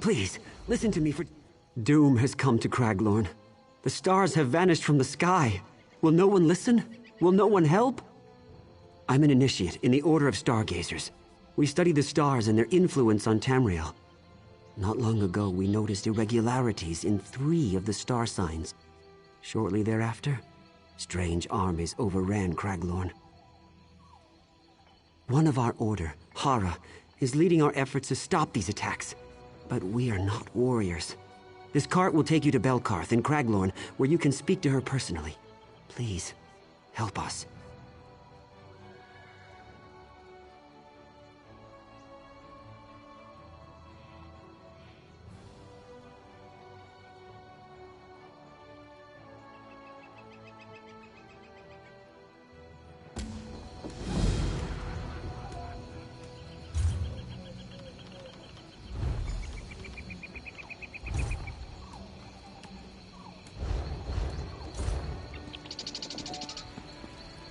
please, listen to me for... Doom has come to Craglorn. The stars have vanished from the sky. Will no one listen? Will no one help? I'm an initiate in the Order of Stargazers. We study the stars and their influence on Tamriel. Not long ago, we noticed irregularities in 3 of the star signs. Shortly thereafter, strange armies overran Craglorn. One of our order, Hara, is leading our efforts to stop these attacks. But we are not warriors. This cart will take you to Belkarth in Craglorn, where you can speak to her personally. Please, help us.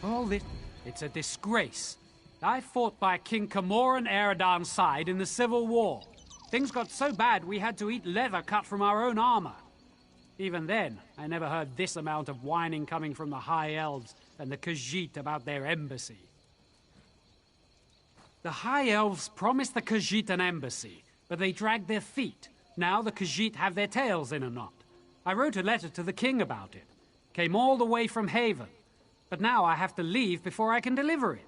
All this... It's a disgrace. I fought by King Camoran Eradan's side in the Civil War. Things got so bad we had to eat leather cut from our own armor. Even then, I never heard this amount of whining coming from the High Elves and the Khajiit about their embassy. The High Elves promised the Khajiit an embassy, but they dragged their feet. Now the Khajiit have their tails in a knot. I wrote a letter to the king about it. Came all the way from Haven. But now I have to leave before I can deliver it.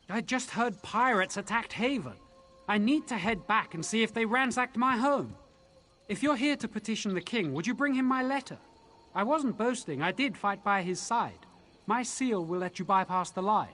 I just heard pirates attacked Haven. I need to head back and see if they ransacked my home. If you're here to petition the king, would you bring him my letter? I wasn't boasting, I did fight by his side. My seal will let you bypass the line.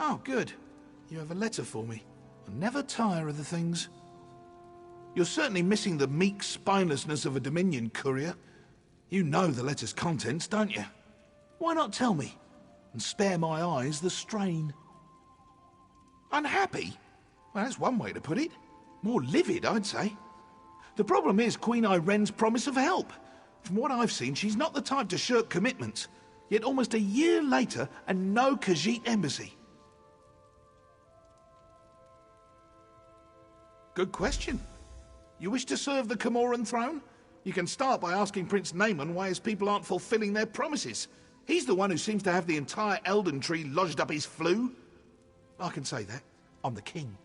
Oh, good. You have a letter for me. I never tire of the things. You're certainly missing the meek spinelessness of a Dominion courier. You know the letter's contents, don't you? Why not tell me, and spare my eyes the strain? Unhappy? Well, that's one way to put it. More livid, I'd say. The problem is Queen Iren's promise of help. From what I've seen, she's not the type to shirk commitments. Yet almost a year later, and no Khajiit embassy. Good question. You wish to serve the Camoran throne? You can start by asking Prince Naaman why his people aren't fulfilling their promises. He's the one who seems to have the entire Elden Tree lodged up his flue. I can say that. I'm the king.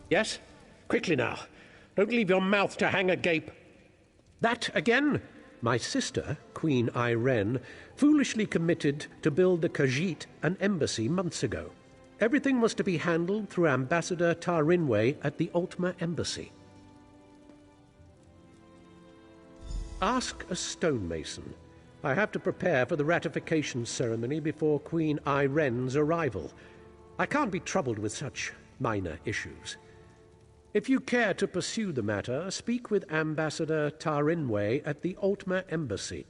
Yes? Quickly now. Don't leave your mouth to hang agape. That again? My sister, Queen Irene, foolishly committed to build the Khajiit an embassy months ago. Everything was to be handled through Ambassador Tarinwe at the Ultima Embassy. Ask a stonemason. I have to prepare for the ratification ceremony before Queen Irene's arrival. I can't be troubled with such minor issues. If you care to pursue the matter, speak with Ambassador Tarinwe at the Ultima Embassy.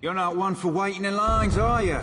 You're not one for waiting in lines, are you?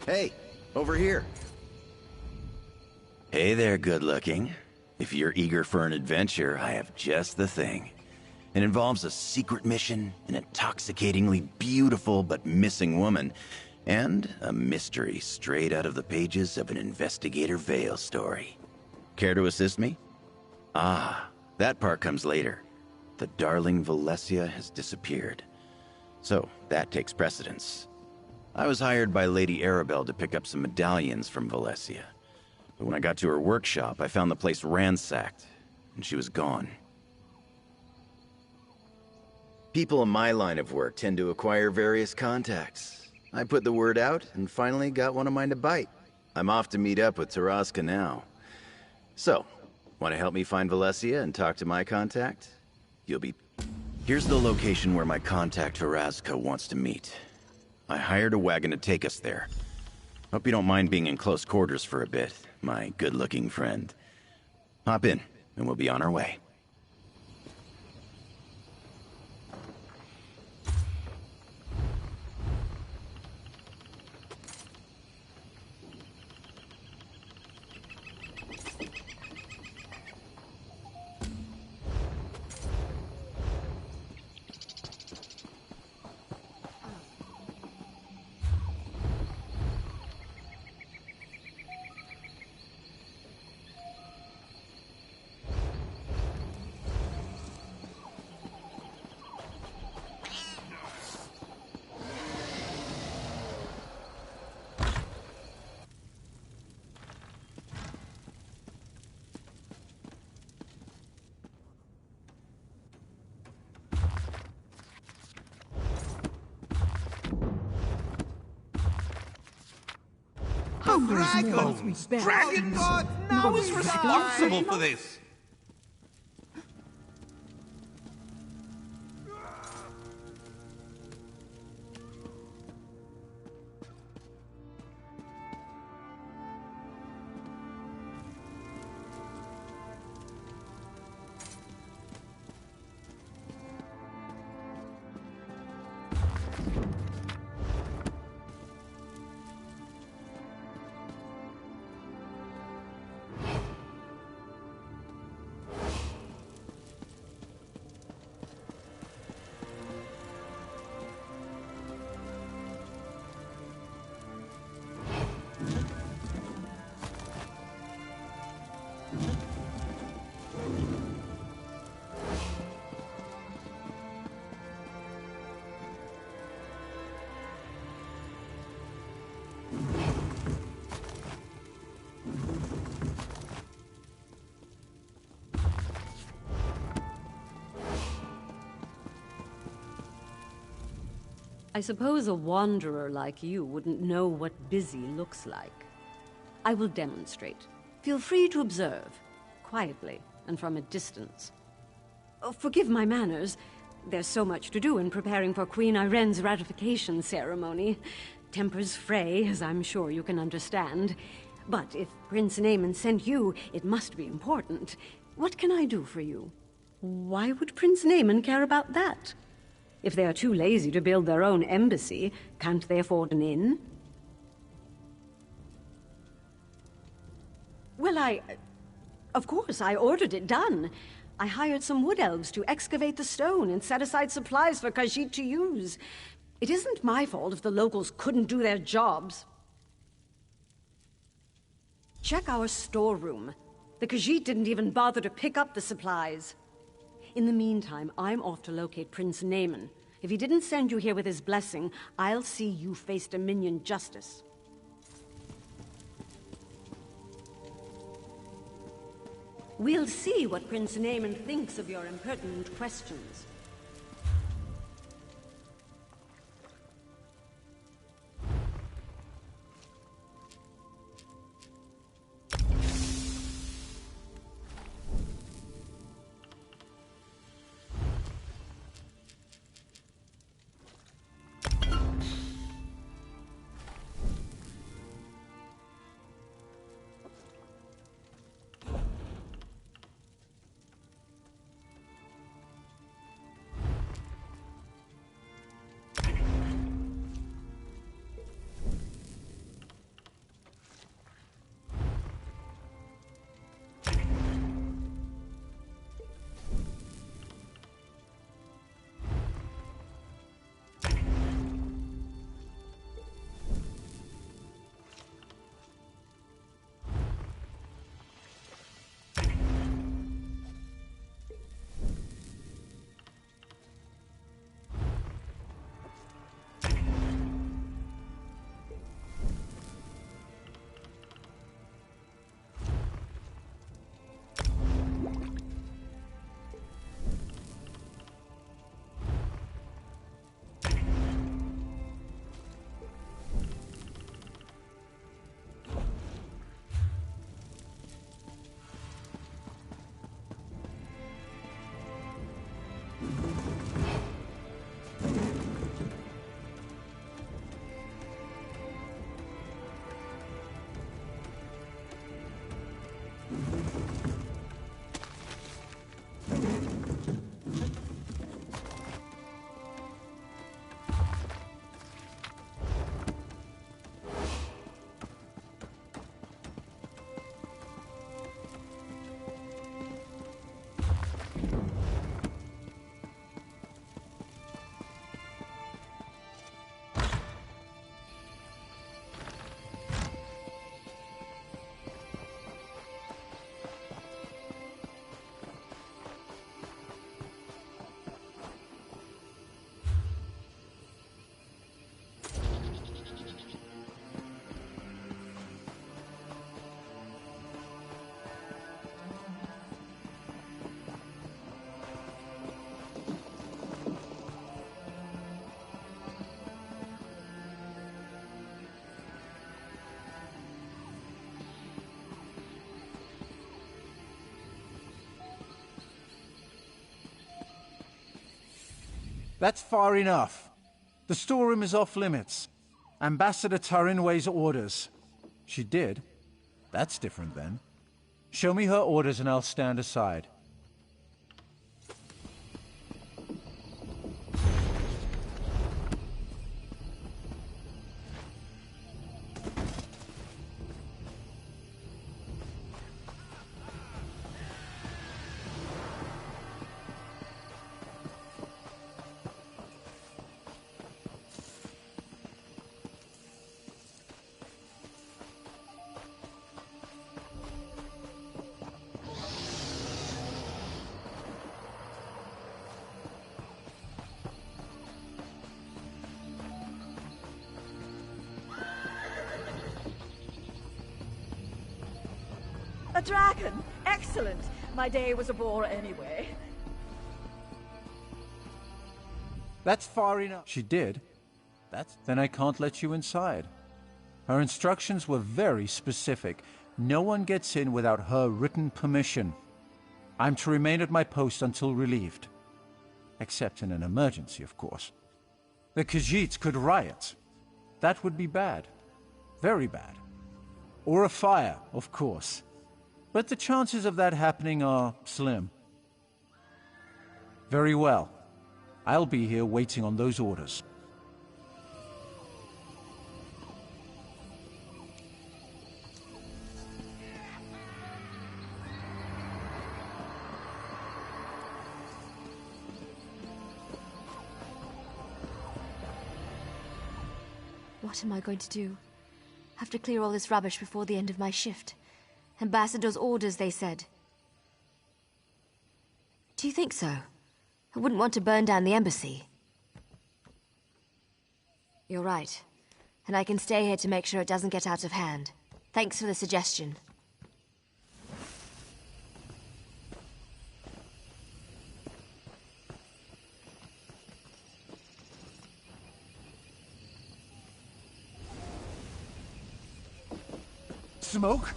Hey, over here. Hey there, good-looking. If you're eager for an adventure, I have just the thing. It involves a secret mission, an intoxicatingly beautiful but missing woman, and a mystery straight out of the pages of an Investigator Vale story. Care to assist me? Ah, that part comes later. The darling Valencia has disappeared. So, that takes precedence. I was hired by Lady Arabelle to pick up some medallions from Valencia. But when I got to her workshop, I found the place ransacked, and she was gone. People in my line of work tend to acquire various contacts. I put the word out, and finally got one of mine to bite. I'm off to meet up with Taraska now. So, want to help me find Valencia and talk to my contact? Here's the location where my contact Taraska wants to meet. I hired a wagon to take us there. Hope you don't mind being in close quarters for a bit, my good-looking friend. Hop in, and we'll be on our way. Dragon God now is responsible for this! I suppose a wanderer like you wouldn't know what busy looks like. I will demonstrate. Feel free to observe, quietly and from a distance. Oh, forgive my manners. There's so much to do in preparing for Queen Irene's ratification ceremony. Tempers fray, as I'm sure you can understand. But if Prince Naaman sent you, it must be important. What can I do for you? Why would Prince Naaman care about that? If they are too lazy to build their own embassy, can't they afford an inn? Well, of course, I ordered it done. I hired some wood elves to excavate the stone and set aside supplies for Khajiit to use. It isn't my fault if the locals couldn't do their jobs. Check our storeroom. The Khajiit didn't even bother to pick up the supplies. In the meantime, I'm off to locate Prince Naaman. If he didn't send you here with his blessing, I'll see you face Dominion justice. We'll see what Prince Naaman thinks of your impertinent questions. That's far enough. The storeroom is off limits. Ambassador Turin weighs orders. She did? That's different then. Show me her orders and I'll stand aside. A dragon! Excellent! My day was a bore anyway. That's far enough. She did? Then I can't let you inside. Her instructions were very specific. No one gets in without her written permission. I'm to remain at my post until relieved. Except in an emergency, of course. The Khajiits could riot. That would be bad. Very bad. Or a fire, of course. But the chances of that happening are slim. Very well. I'll be here waiting on those orders. What am I going to do? Have to clear all this rubbish before the end of my shift. Ambassador's orders, they said. Do you think so? I wouldn't want to burn down the embassy. You're right. And I can stay here to make sure it doesn't get out of hand. Thanks for the suggestion. Smoke?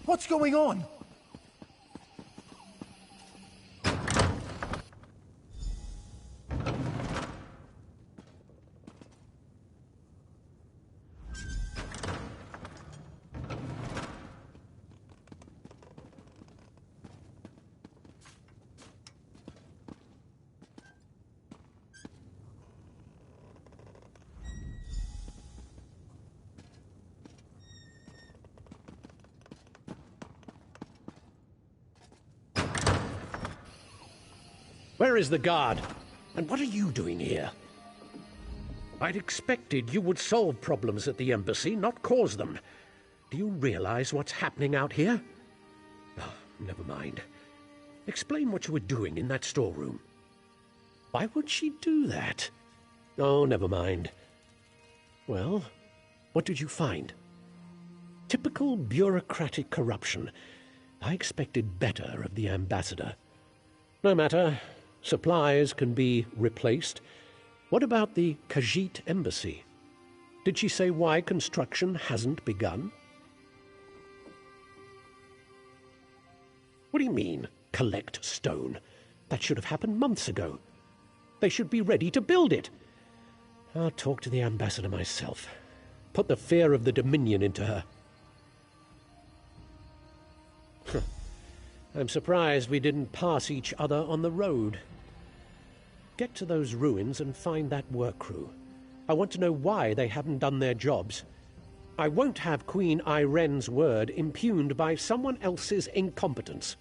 What's going on? Where is the guard? And what are you doing here? I'd expected you would solve problems at the embassy, not cause them. Do you realize what's happening out here? Oh, never mind. Explain what you were doing in that storeroom. Why would she do that? Oh, never mind. Well, what did you find? Typical bureaucratic corruption. I expected better of the ambassador. No matter. Supplies can be replaced. What about the Khajiit embassy? Did she say why construction hasn't begun? What do you mean, collect stone? That should have happened months ago. They should be ready to build it. I'll talk to the ambassador myself. Put the fear of the Dominion into her. I'm surprised we didn't pass each other on the road. Get to those ruins and find that work crew. I want to know why they haven't done their jobs. I won't have Queen Iren's word impugned by someone else's incompetence.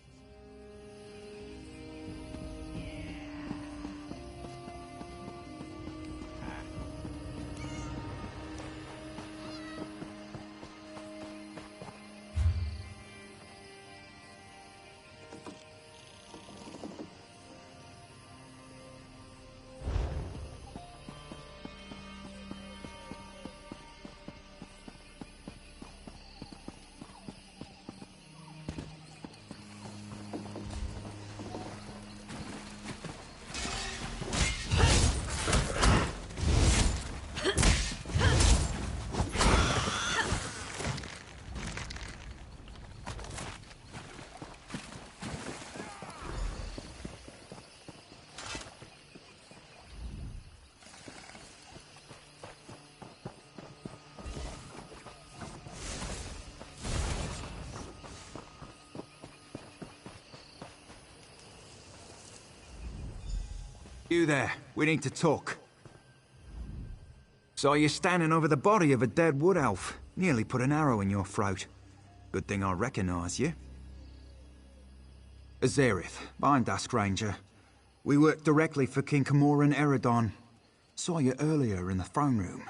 You there, we need to talk. Saw you standing over the body of a dead wood elf. Nearly put an arrow in your throat. Good thing I recognize you. Azerith, Bindask Ranger. We work directly for King Camoran Eredon. Saw you earlier in the throne room.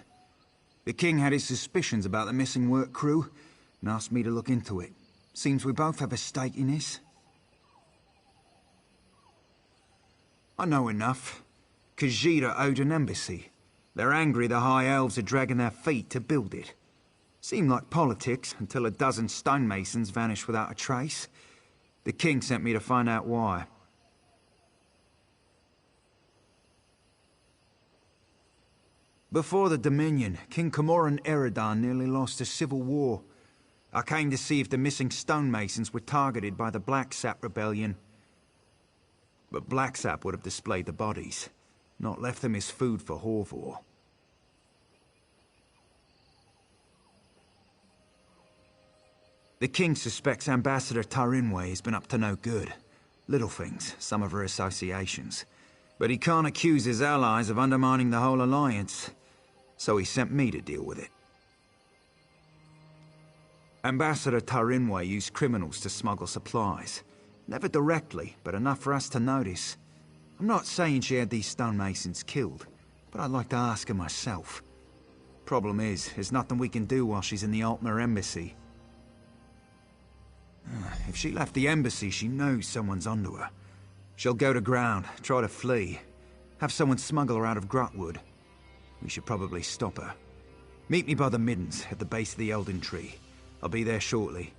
The king had his suspicions about the missing work crew and asked me to look into it. Seems we both have a stake in this. I know enough. Khajiit owed an embassy. They're angry the High Elves are dragging their feet to build it. Seemed like politics until a dozen stonemasons vanished without a trace. The king sent me to find out why. Before the Dominion, King Camoran Eridan nearly lost a civil war. I came to see if the missing stonemasons were targeted by the Blacksap Rebellion. But Blacksap would have displayed the bodies, not left them as food for Horvor. The king suspects Ambassador Tarinway has been up to no good. Little things, some of her associations. But he can't accuse his allies of undermining the whole alliance, so he sent me to deal with it. Ambassador Tarinway used criminals to smuggle supplies. Never directly, but enough for us to notice. I'm not saying she had these stonemasons killed, but I'd like to ask her myself. Problem is, there's nothing we can do while she's in the Altmer embassy. If she left the embassy, she knows someone's onto her. She'll go to ground, try to flee. Have someone smuggle her out of Grahtwood. We should probably stop her. Meet me by the Middens, at the base of the Elden Tree. I'll be there shortly.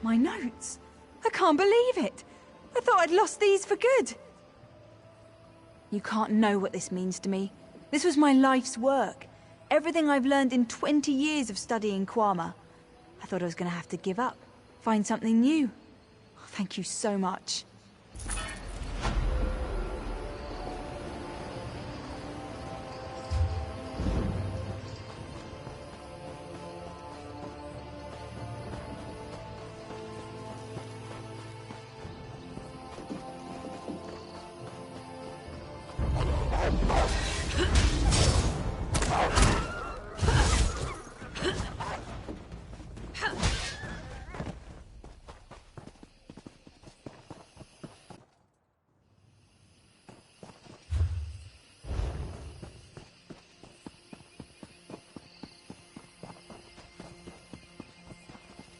My notes? I can't believe it! I thought I'd lost these for good. You can't know what this means to me. This was my life's work. Everything I've learned in 20 years of studying Kwama. I thought I was going to have to give up, find something new. Oh, thank you so much.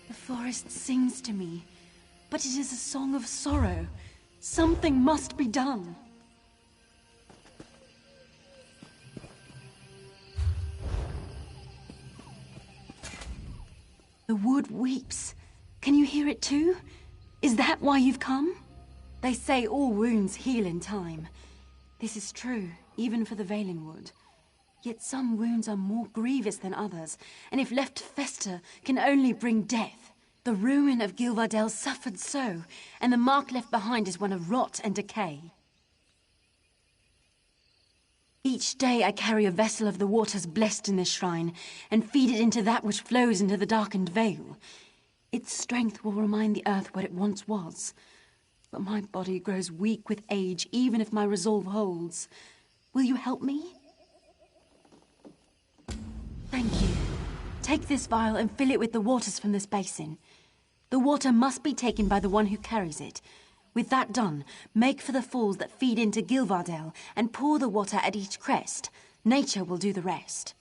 The forest sings to me, but it is a song of sorrow. Something must be done. The wood weeps. Can you hear it too? Is that why you've come? They say all wounds heal in time. This is true, even for the Veiling Wood. Yet some wounds are more grievous than others, and if left to fester, can only bring death. The ruin of Gilvardell suffered so, and the mark left behind is one of rot and decay. Each day I carry a vessel of the waters blessed in this shrine, and feed it into that which flows into the darkened vale. Its strength will remind the earth what it once was. But my body grows weak with age, even if my resolve holds. Will you help me? Thank you. Take this vial and fill it with the waters from this basin. The water must be taken by the one who carries it. With that done, make for the falls that feed into Gilvardell and pour the water at each crest. Nature will do the rest.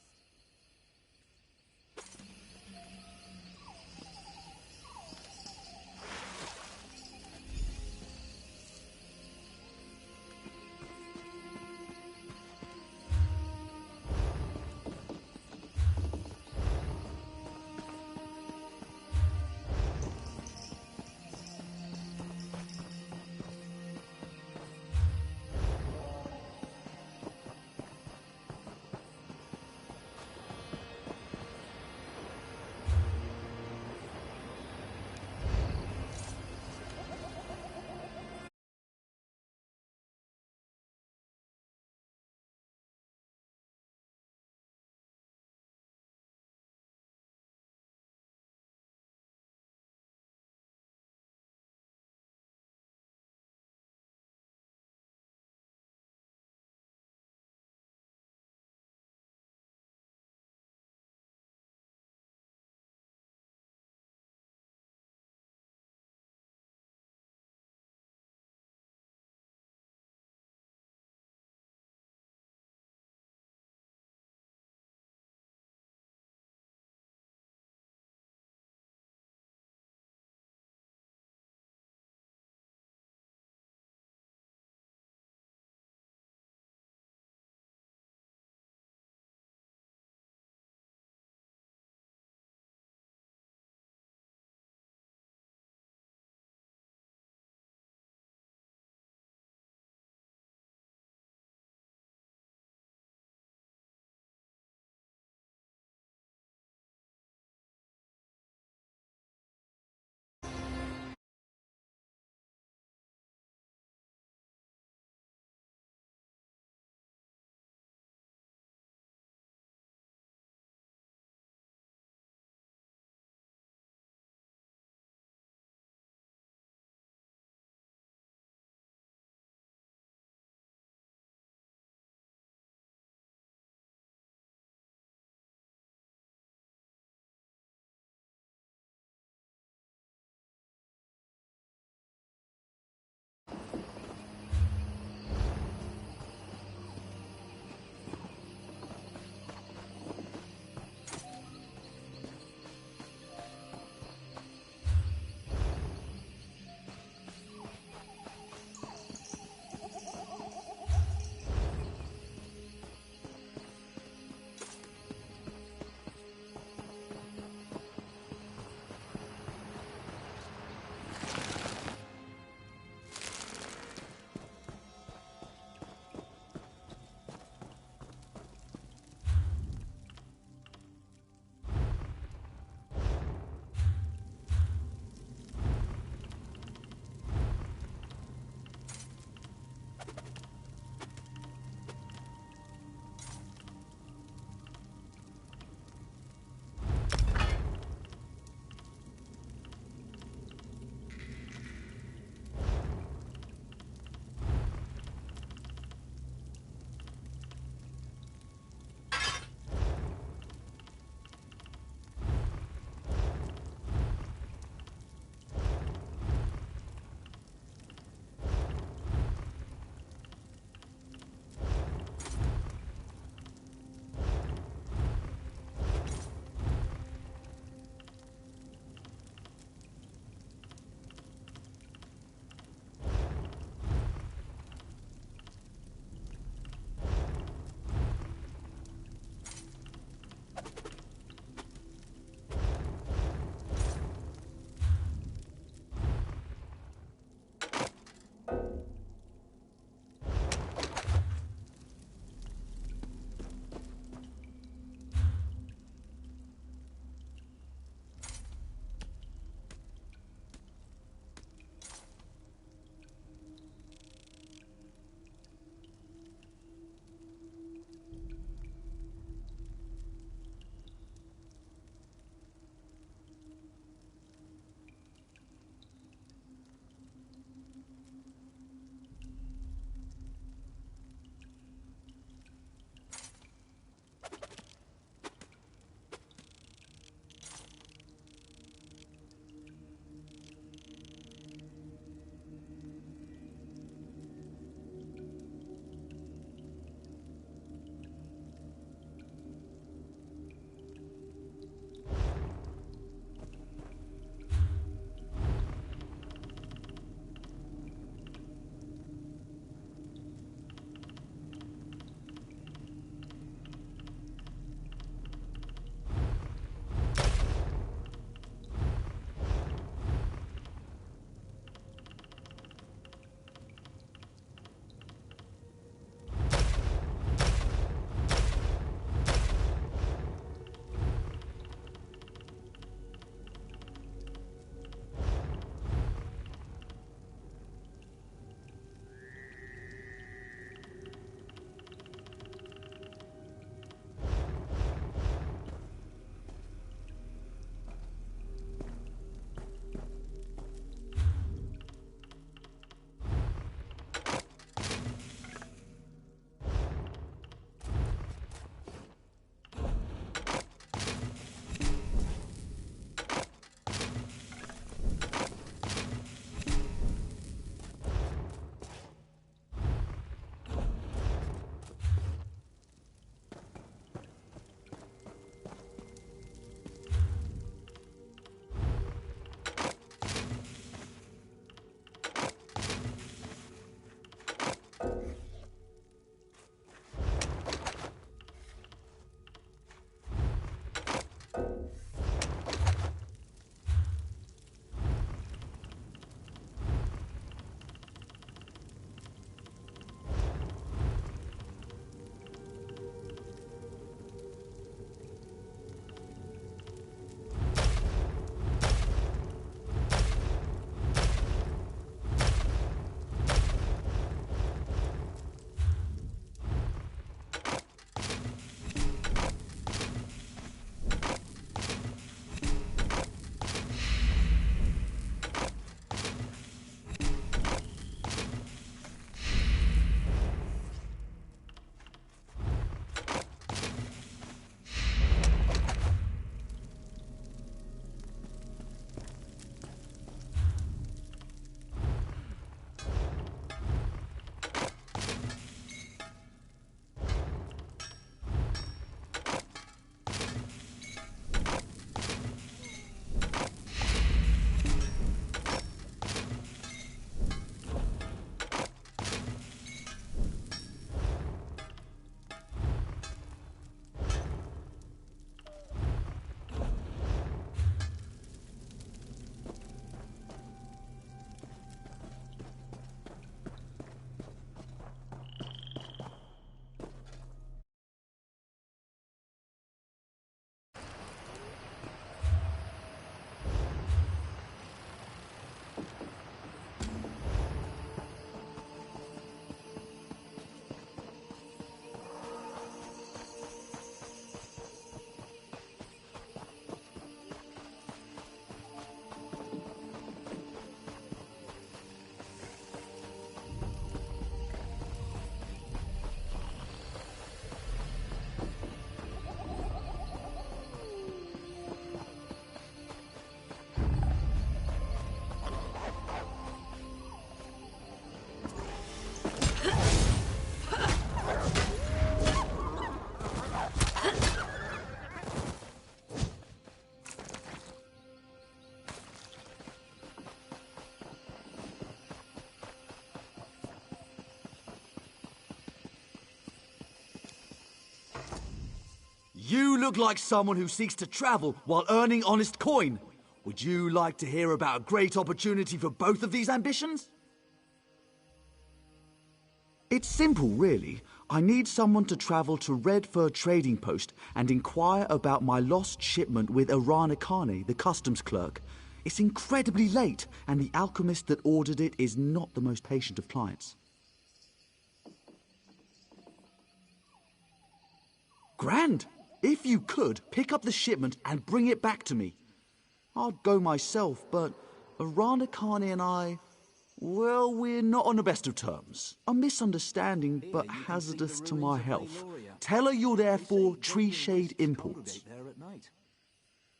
look like someone who seeks to travel while earning honest coin. Would you like to hear about a great opportunity for both of these ambitions? It's simple, really. I need someone to travel to Redford Trading Post and inquire about my lost shipment with Arana Kane, the customs clerk. It's incredibly late, and the alchemist that ordered it is not the most patient of clients. Grand! If you could, pick up the shipment and bring it back to me. I'd go myself, but Arana Kane and I... well, we're not on the best of terms. A misunderstanding, but hazardous to my health. Tell her you're there for Tree Shade Imports.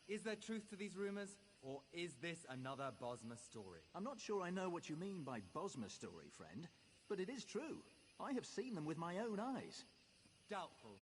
Is there truth to these rumors, or is this another Bosma story? I'm not sure I know what you mean by Bosma story, friend, but it is true. I have seen them with my own eyes. Doubtful.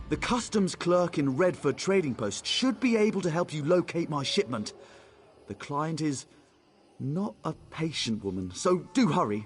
The customs clerk in Redford Trading Post should be able to help you locate my shipment. The client is not a patient woman, so do hurry.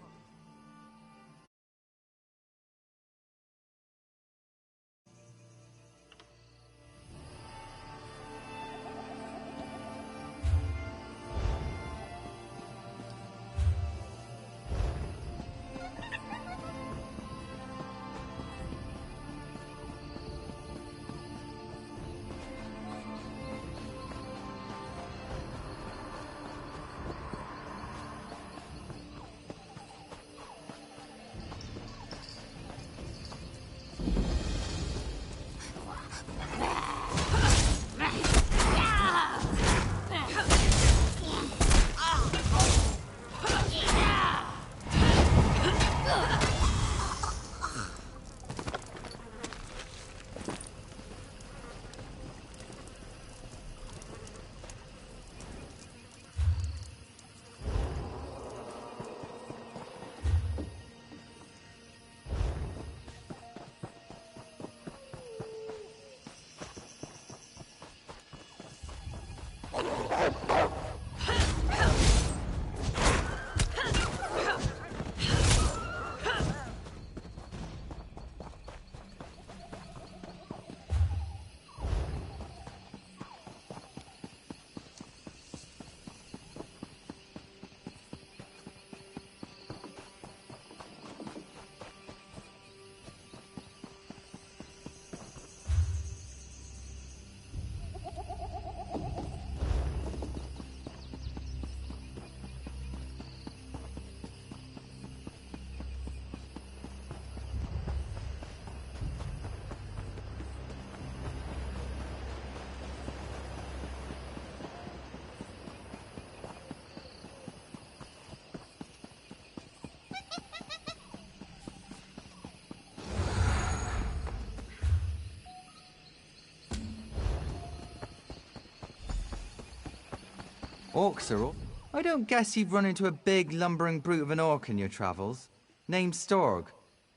Orcs are all... I don't guess you've run into a big, lumbering brute of an orc in your travels. Named Storg.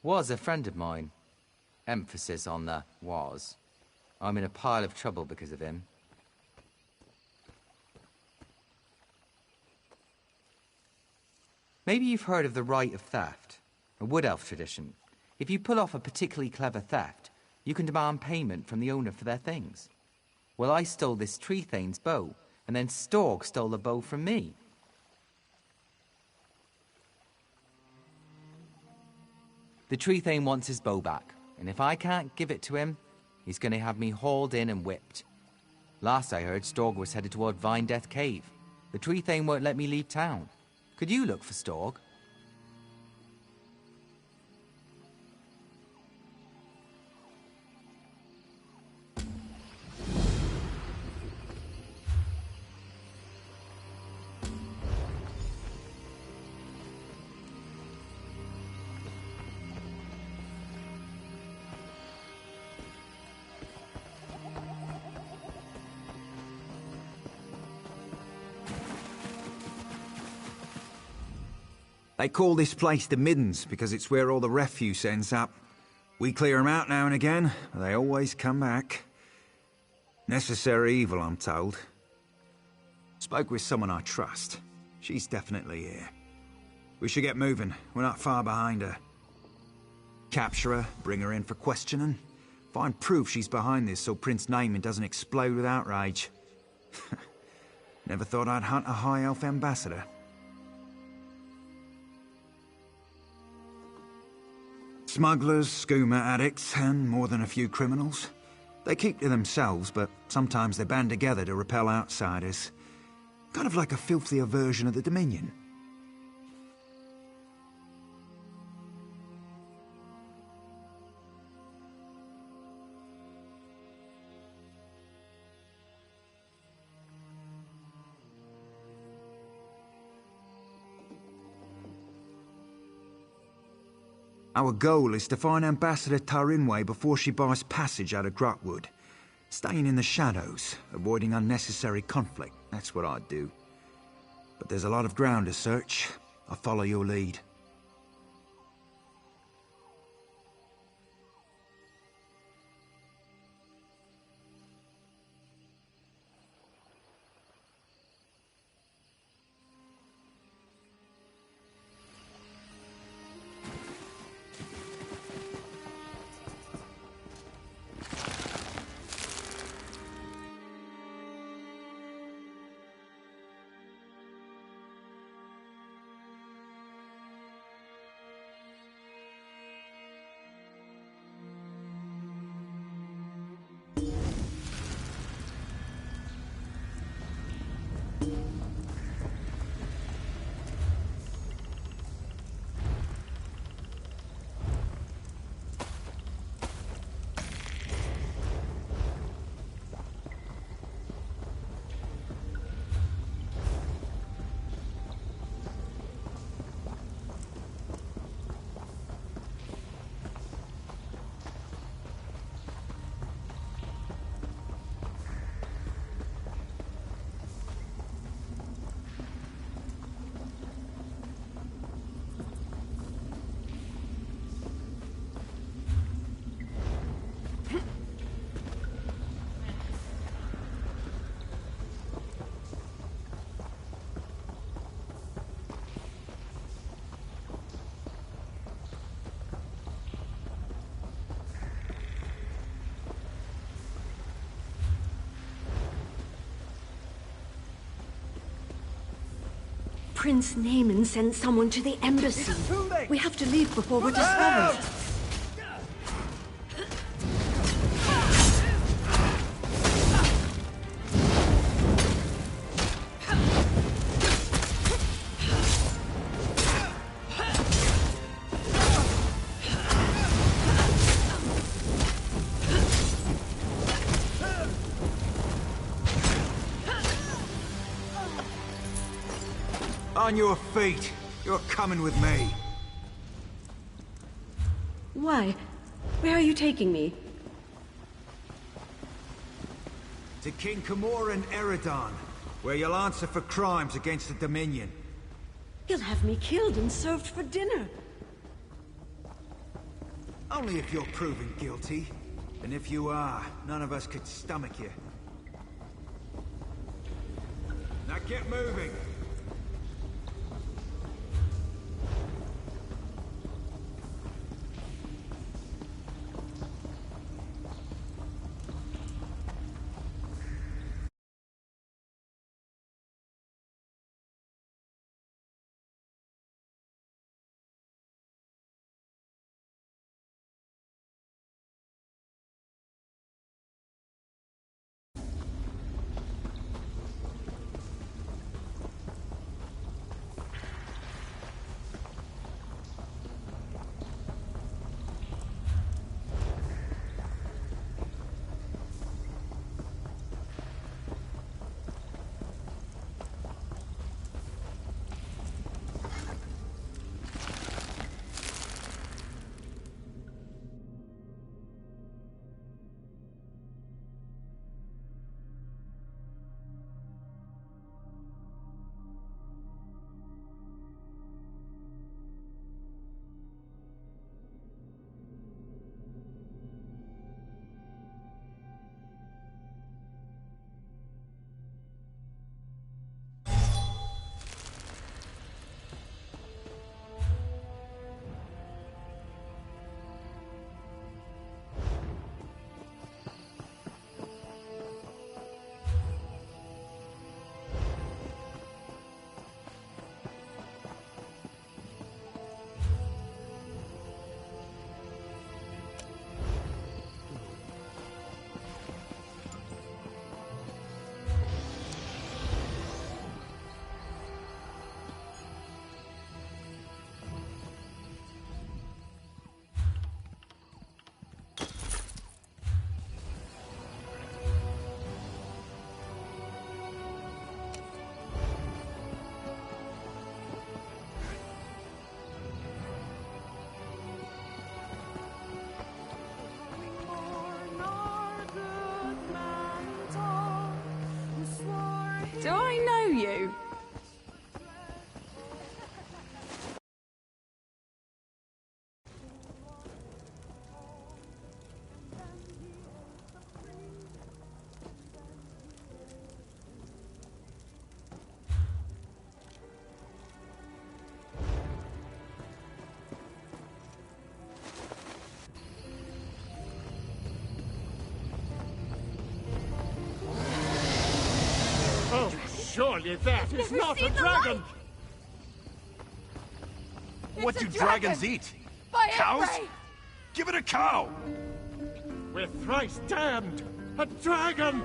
Was a friend of mine. Emphasis on the was. I'm in a pile of trouble because of him. Maybe you've heard of the rite of theft, a wood elf tradition. If you pull off a particularly clever theft, you can demand payment from the owner for their things. Well, I stole this tree thane's bow, and then Storg stole the bow from me. The tree thane wants his bow back, and if I can't give it to him, he's going to have me hauled in and whipped. Last I heard, Storg was headed toward Vine Death Cave. The tree thane won't let me leave town. Could you look for Storg? They call this place the Middens because it's where all the refuse ends up. We clear them out now and again, but they always come back. Necessary evil, I'm told. Spoke with someone I trust. She's definitely here. We should get moving. We're not far behind her. Capture her, bring her in for questioning. Find proof she's behind this so Prince Naaman doesn't explode with outrage. Never thought I'd hunt a High Elf ambassador. Smugglers, skooma addicts, and more than a few criminals. They keep to themselves, but sometimes they band together to repel outsiders. Kind of like a filthier version of the Dominion. Our goal is to find Ambassador Tarinway before she buys passage out of Grahtwood. Staying in the shadows, avoiding unnecessary conflict, that's what I'd do. But there's a lot of ground to search. I'll follow your lead. Prince Naaman sent someone to the embassy. We have to leave before we're discovered. On your feet. You're coming with me. Why? Where are you taking me? To King Camor and Eredon. where you'll answer for crimes against the Dominion. He'll have me killed and served for dinner. Only if you're proven guilty. And if you are, none of us could stomach you. Now get moving! Do I know you? Surely that is not a dragon! What do dragons eat? Cows? Give it a cow! We're thrice damned! A dragon!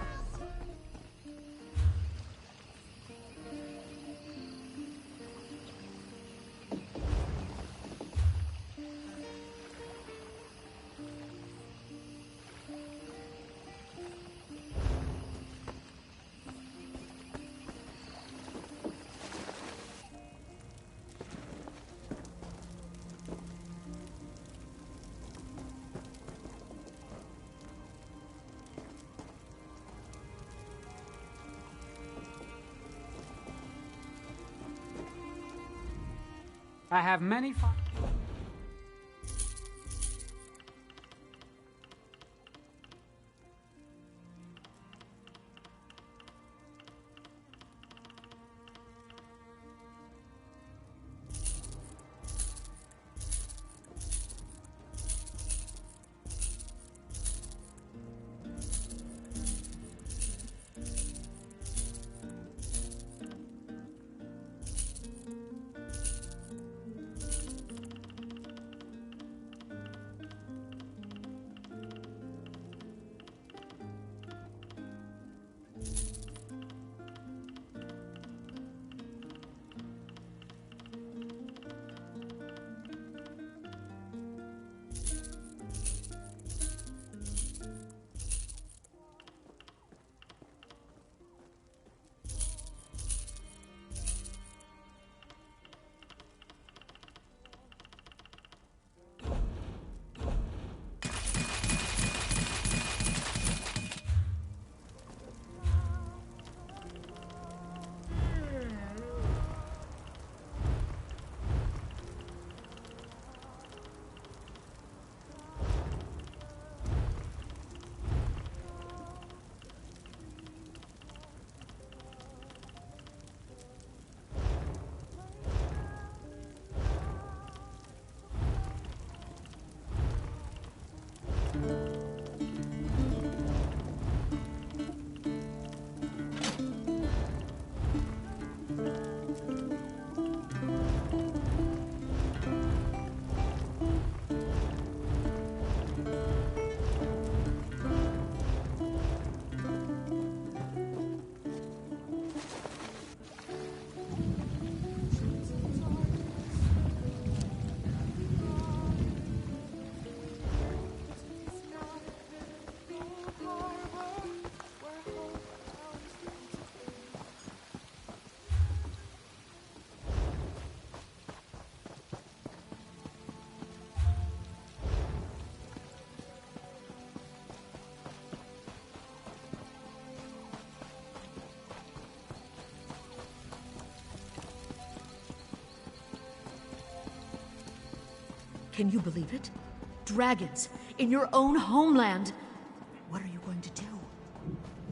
I have many fun. Can you believe it? Dragons, in your own homeland! What are you going to do?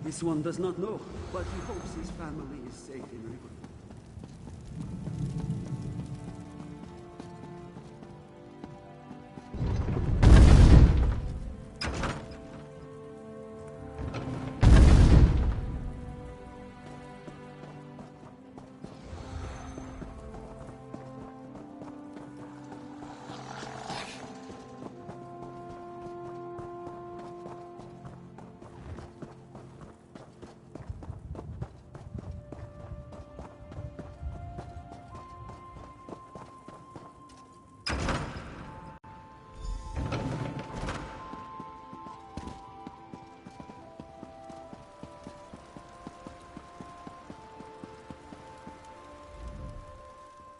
This one does not know, but he hopes his family is safe in River.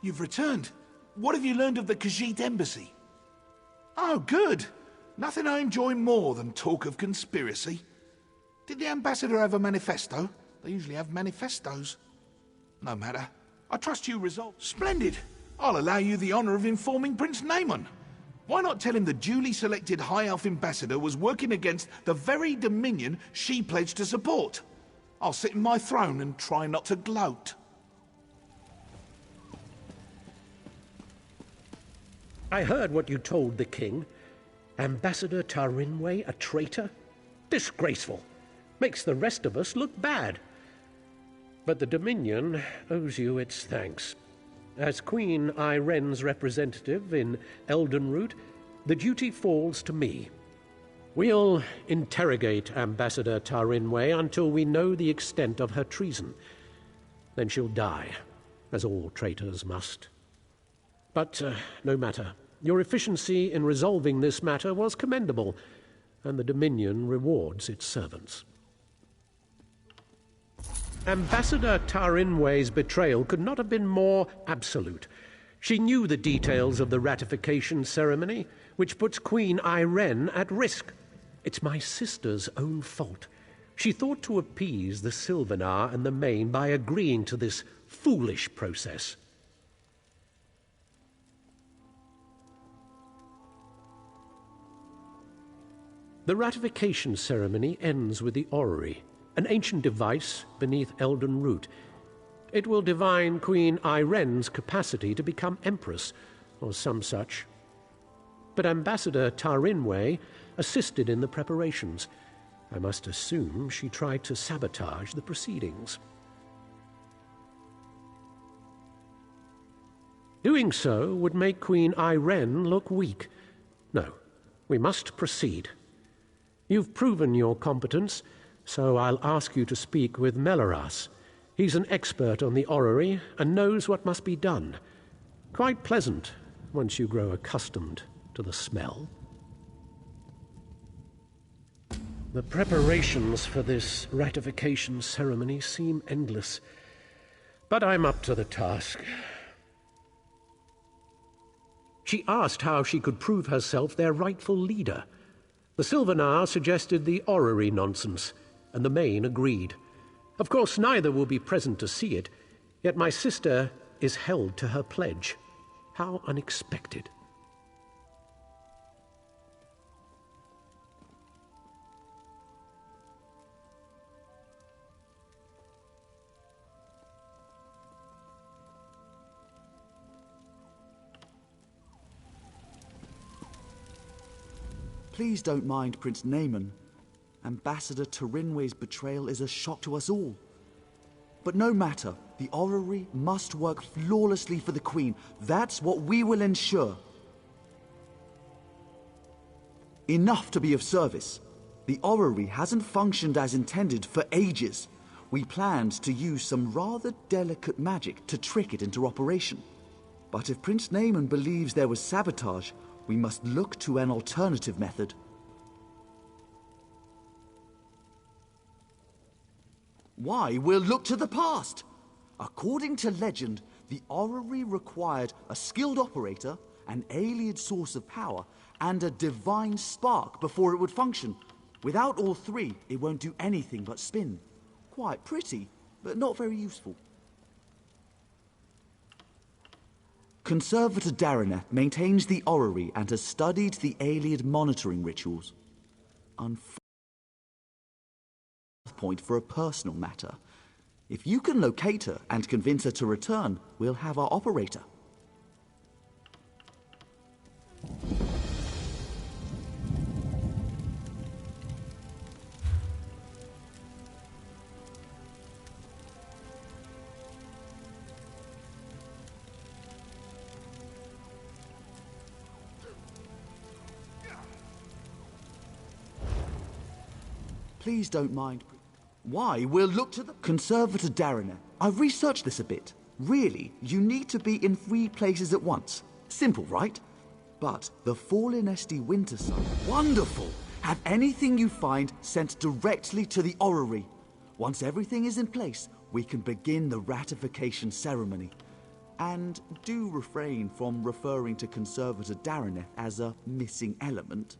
You've returned. What have you learned of the Khajiit embassy? Oh, good. Nothing I enjoy more than talk of conspiracy. Did the ambassador have a manifesto? They usually have manifestos. No matter. I trust you resolve. Splendid. I'll allow you the honor of informing Prince Naemon. Why not tell him the duly selected High Elf ambassador was working against the very dominion she pledged to support? I'll sit in my throne and try not to gloat. I heard what you told the king. Ambassador Tarinway a traitor? Disgraceful. Makes the rest of us look bad. But the Dominion owes you its thanks. As Queen Iren's representative in Eldenroot, the duty falls to me. We'll interrogate Ambassador Tarinway until we know the extent of her treason. Then she'll die, as all traitors must. But no matter. Your efficiency in resolving this matter was commendable, and the Dominion rewards its servants. Ambassador Tarinway's betrayal could not have been more absolute. She knew the details of the ratification ceremony, which puts Queen Iren at risk. It's my sister's own fault. She thought to appease the Sylvanar and the Main by agreeing to this foolish process. The ratification ceremony ends with the orrery, an ancient device beneath Eldenroot. It will divine Queen Iren's capacity to become Empress, or some such. But Ambassador Tarinway assisted in the preparations. I must assume she tried to sabotage the proceedings. Doing so would make Queen Iren look weak. No, we must proceed. You've proven your competence, so I'll ask you to speak with Melaras. He's an expert on the orrery and knows what must be done. Quite pleasant once you grow accustomed to the smell. The preparations for this ratification ceremony seem endless, but I'm up to the task. She asked how she could prove herself their rightful leader. The Sylvanar suggested the orrery nonsense, and the Main agreed. Of course, neither will be present to see it, yet my sister is held to her pledge. How unexpected. Please don't mind Prince Naemon. Ambassador Tarinway's betrayal is a shock to us all. But no matter, the orrery must work flawlessly for the Queen. That's what we will ensure. Enough to be of service. The orrery hasn't functioned as intended for ages. We planned to use some rather delicate magic to trick it into operation. But if Prince Naemon believes there was sabotage, we must look to an alternative method. Why, we'll look to the past. According to legend, the orrery required a skilled operator, an alien source of power, and a divine spark before it would function. Without all three, it won't do anything but spin. Quite pretty, but not very useful. Conservator Darineth maintains the orrery and has studied the Ayleid monitoring rituals. Point for a personal matter. If you can locate her and convince her to return, we'll have our operator. Please don't mind. Why? We'll look to the Conservator Darineth. I've researched this a bit. Really, you need to be in 3 places at once. Simple, right? But the Fallen Esty Winter Sun. Wonderful! Have anything you find sent directly to the orrery. Once everything is in place, we can begin the ratification ceremony. And do refrain from referring to Conservator Darineth as a missing element.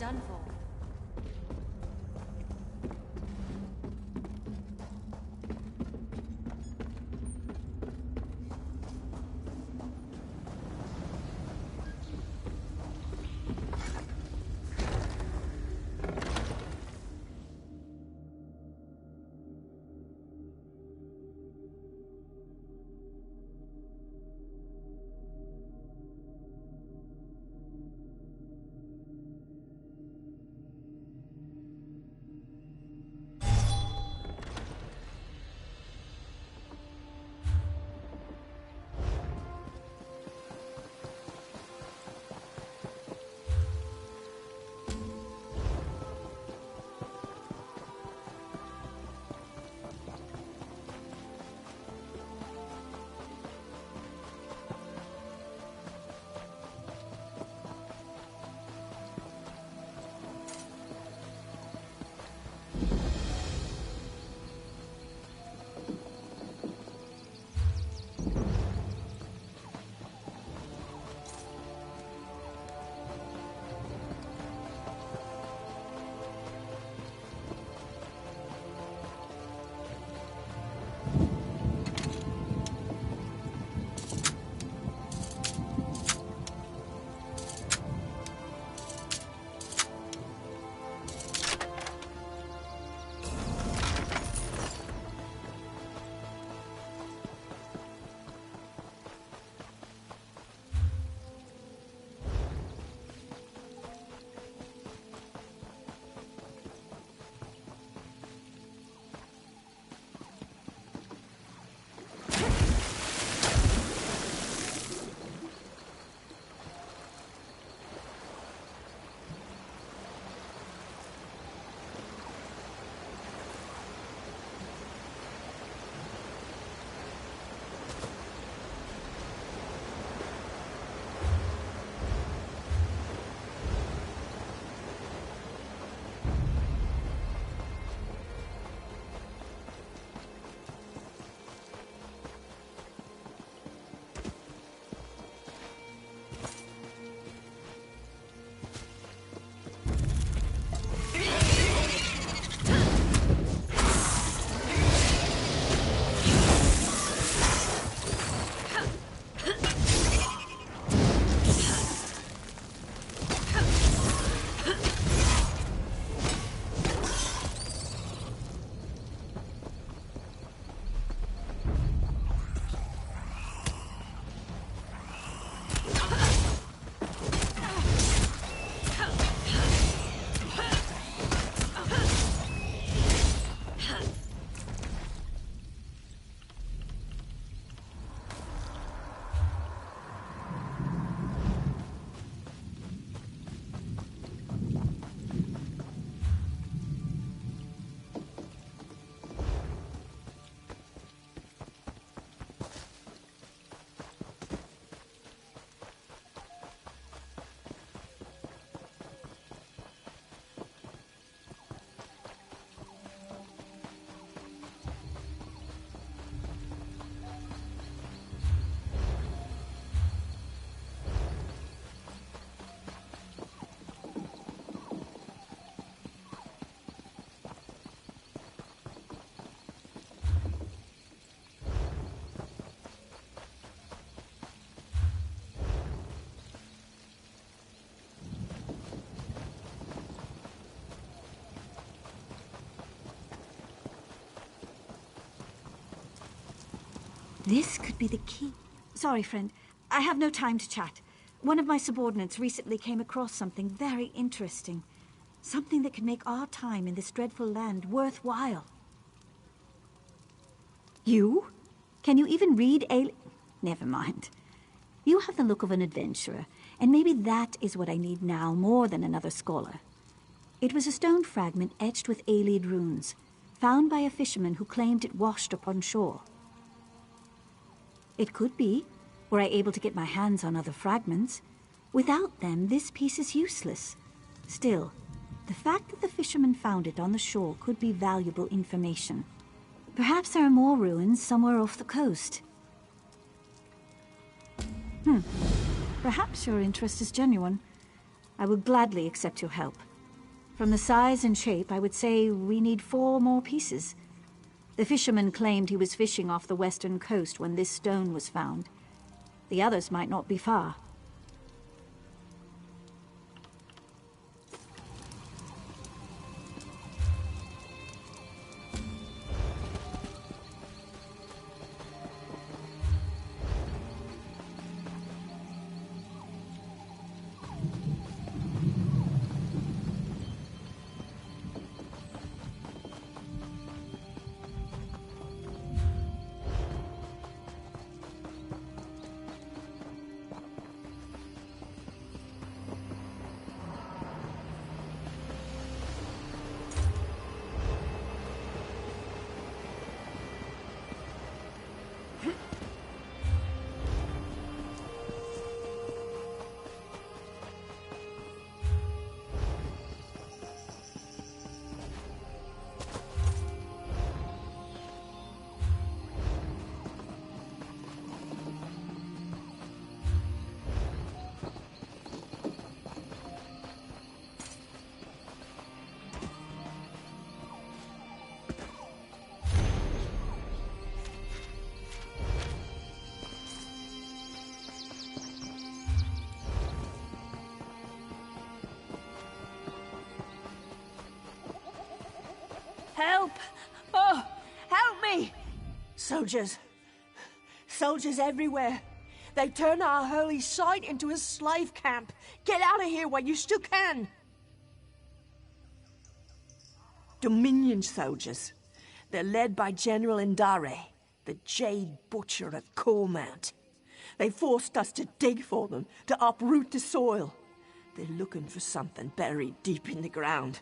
done for. This could be the key. Sorry, friend. I have no time to chat. One of my subordinates recently came across something very interesting. Something that could make our time in this dreadful land worthwhile. You? Can you even read Never mind. You have the look of an adventurer, and maybe that is what I need now more than another scholar. It was a stone fragment etched with Aelid runes, found by a fisherman who claimed it washed upon shore. It could be, were I able to get my hands on other fragments. Without them, this piece is useless. Still, the fact that the fisherman found it on the shore could be valuable information. Perhaps there are more ruins somewhere off the coast. Perhaps your interest is genuine. I will gladly accept your help. From the size and shape, I would say we need 4 more pieces. The fisherman claimed he was fishing off the western coast when this stone was found. The others might not be far. Help! Oh, help me! Soldiers. Soldiers everywhere. They turned our holy site into a slave camp. Get out of here while you still can. Dominion soldiers. They're led by General Indare, the Jade Butcher of Cormount. They forced us to dig for them, to uproot the soil. They're looking for something buried deep in the ground.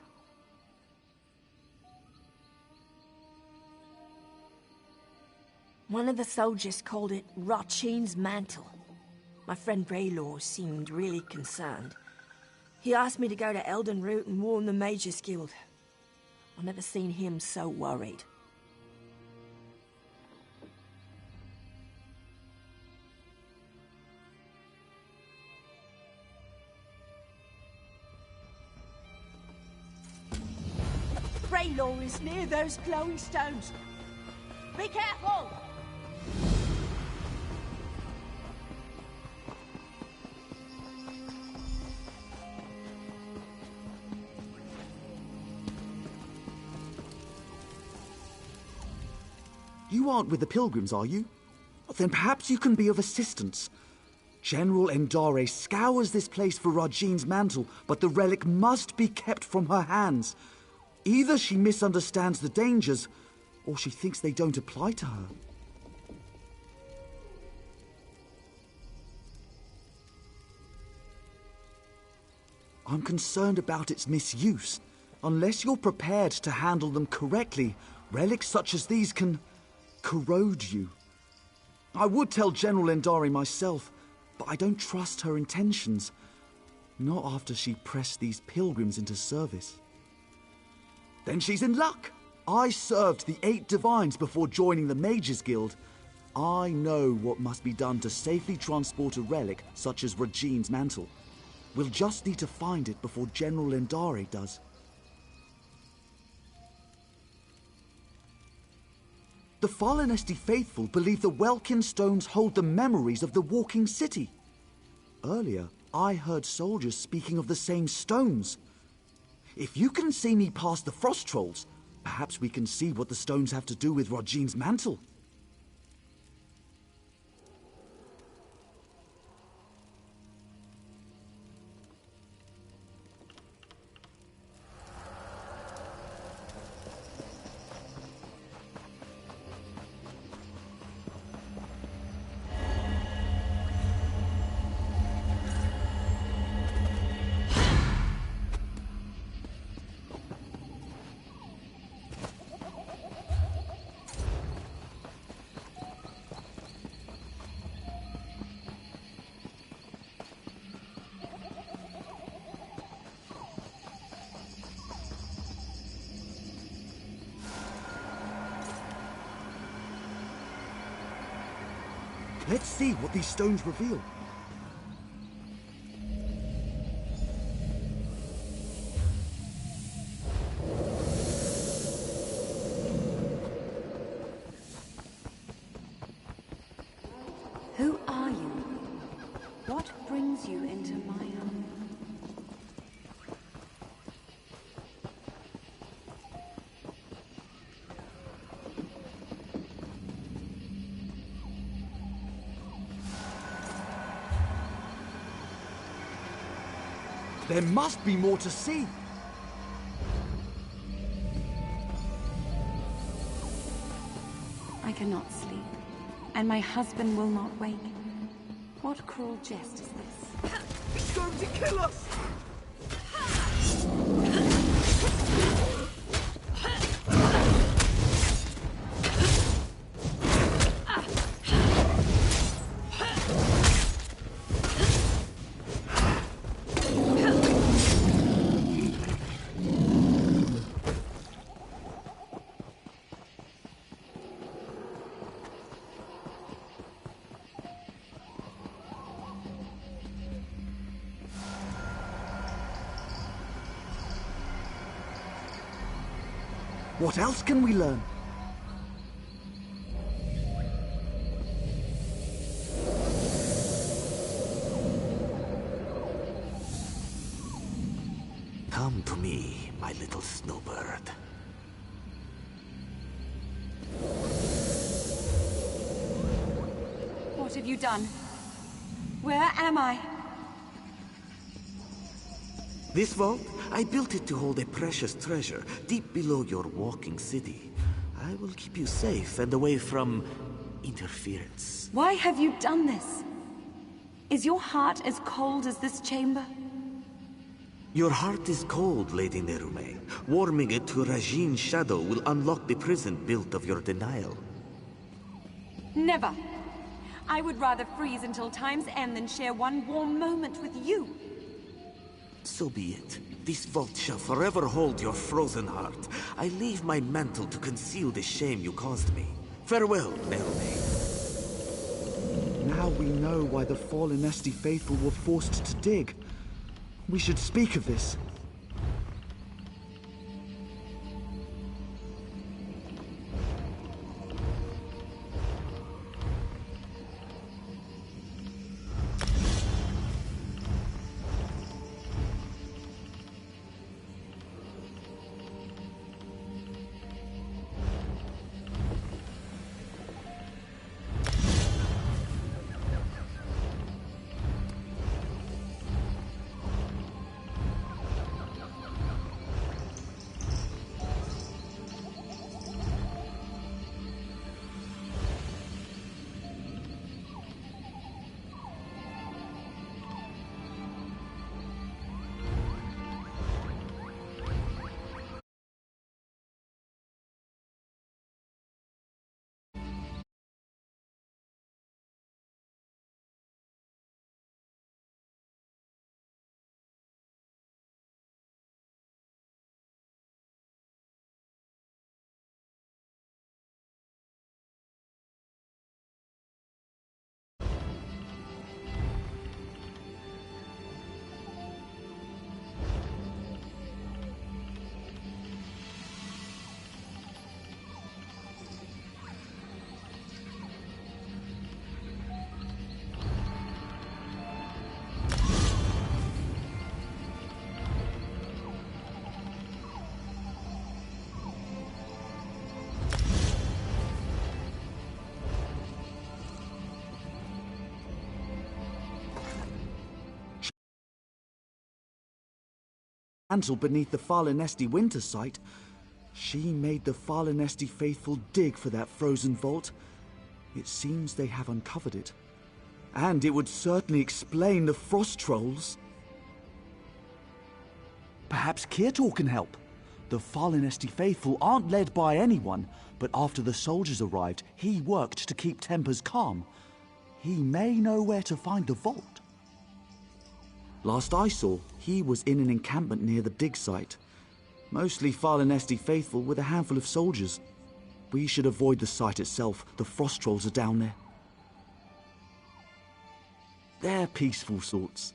One of the soldiers called it Rachin's mantle. My friend Raylor seemed really concerned. He asked me to go to Elden Root and warn the Mages Guild. I've never seen him so worried. Raylor is near those glowing stones. Be careful! You aren't with the pilgrims, are you? Then perhaps you can be of assistance. General Endare scours this place for Rajin's mantle, but the relic must be kept from her hands. Either she misunderstands the dangers, or she thinks they don't apply to her. I'm concerned about its misuse. Unless you're prepared to handle them correctly, relics such as these can corrode you. I would tell General Endari myself, but I don't trust her intentions. Not after she pressed these pilgrims into service. Then she's in luck. I served the 8 divines before joining the Mages Guild. I know what must be done to safely transport a relic such as Rajin's mantle. We'll just need to find it before General Endari does. The Falinesti faithful believe the Welkin stones hold the memories of the walking city. Earlier, I heard soldiers speaking of the same stones. If you can see me past the frost trolls, perhaps we can see what the stones have to do with Rajin's mantle. Let's see what these stones reveal. There must be more to see. I cannot sleep, and my husband will not wake. What cruel jest is this? It's going to kill us! What else can we learn? Come to me, my little snowbird. What have you done? Where am I? This vault, I built it to hold a precious treasure deep below your walking city. I will keep you safe and away from interference. Why have you done this? Is your heart as cold as this chamber? Your heart is cold, Lady Nerume. Warming it to Rajin's shadow will unlock the prison built of your denial. Never. I would rather freeze until time's end than share one warm moment with you. So be it. This vault shall forever hold your frozen heart. I leave my mantle to conceal the shame you caused me. Farewell, Nerume. Now we know why the fallen Esti faithful were forced to dig. We should speak of this. Mantle beneath the fallen Esti winter site. She made the fallen Esti faithful dig for that frozen vault. It seems they have uncovered it. And it would certainly explain the frost trolls. Perhaps Kirtor can help. The fallen Esti faithful aren't led by anyone, but after the soldiers arrived, he worked to keep tempers calm. He may know where to find the vault. Last I saw, he was in an encampment near the dig site. Mostly fallen Esti faithful with a handful of soldiers. We should avoid the site itself. The frost trolls are down there. They're peaceful sorts.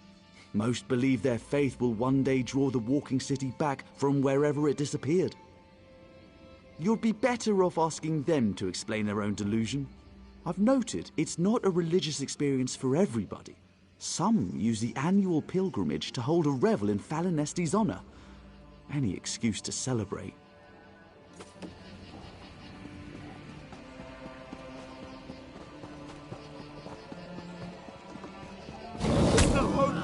Most believe their faith will one day draw the walking city back from wherever it disappeared. You'd be better off asking them to explain their own delusion. I've noted it's not a religious experience for everybody. Some use the annual pilgrimage to hold a revel in fallen Esti's honor. Any excuse to celebrate. No hope!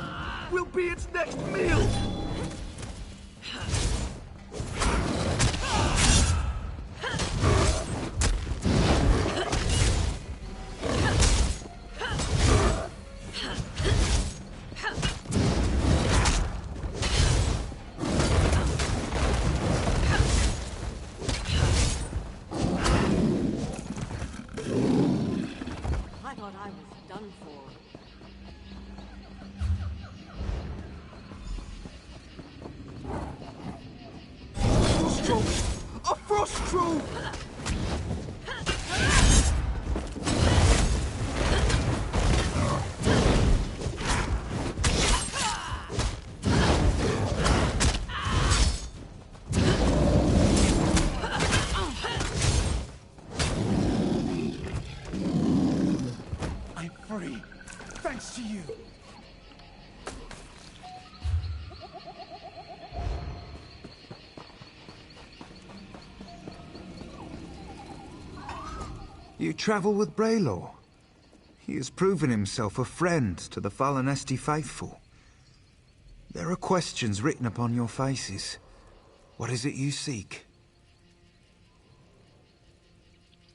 We'll be its next meal! I thought I was done for. Frost troll! A frost troll! I'm free, thanks to you. You travel with Braylor. He has proven himself a friend to the fallen Esti faithful. There are questions written upon your faces. What is it you seek?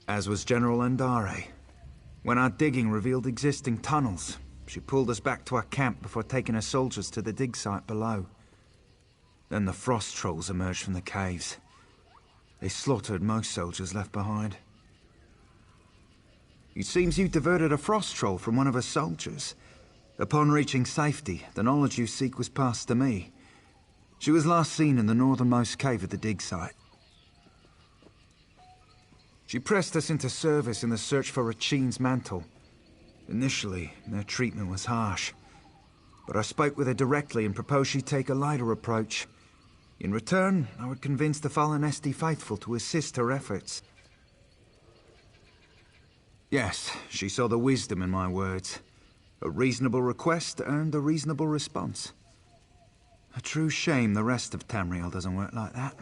As was General Andare. When our digging revealed existing tunnels, she pulled us back to our camp before taking her soldiers to the dig site below. Then the frost trolls emerged from the caves. They slaughtered most soldiers left behind. It seems you diverted a frost troll from one of her soldiers. Upon reaching safety, the knowledge you seek was passed to me. She was last seen in the northernmost cave of the dig site. She pressed us into service in the search for Rachin's mantle. Initially, their treatment was harsh. But I spoke with her directly and proposed she take a lighter approach. In return, I would convince the fallen Esti faithful to assist her efforts. Yes, she saw the wisdom in my words. A reasonable request earned a reasonable response. A true shame the rest of Tamriel doesn't work like that.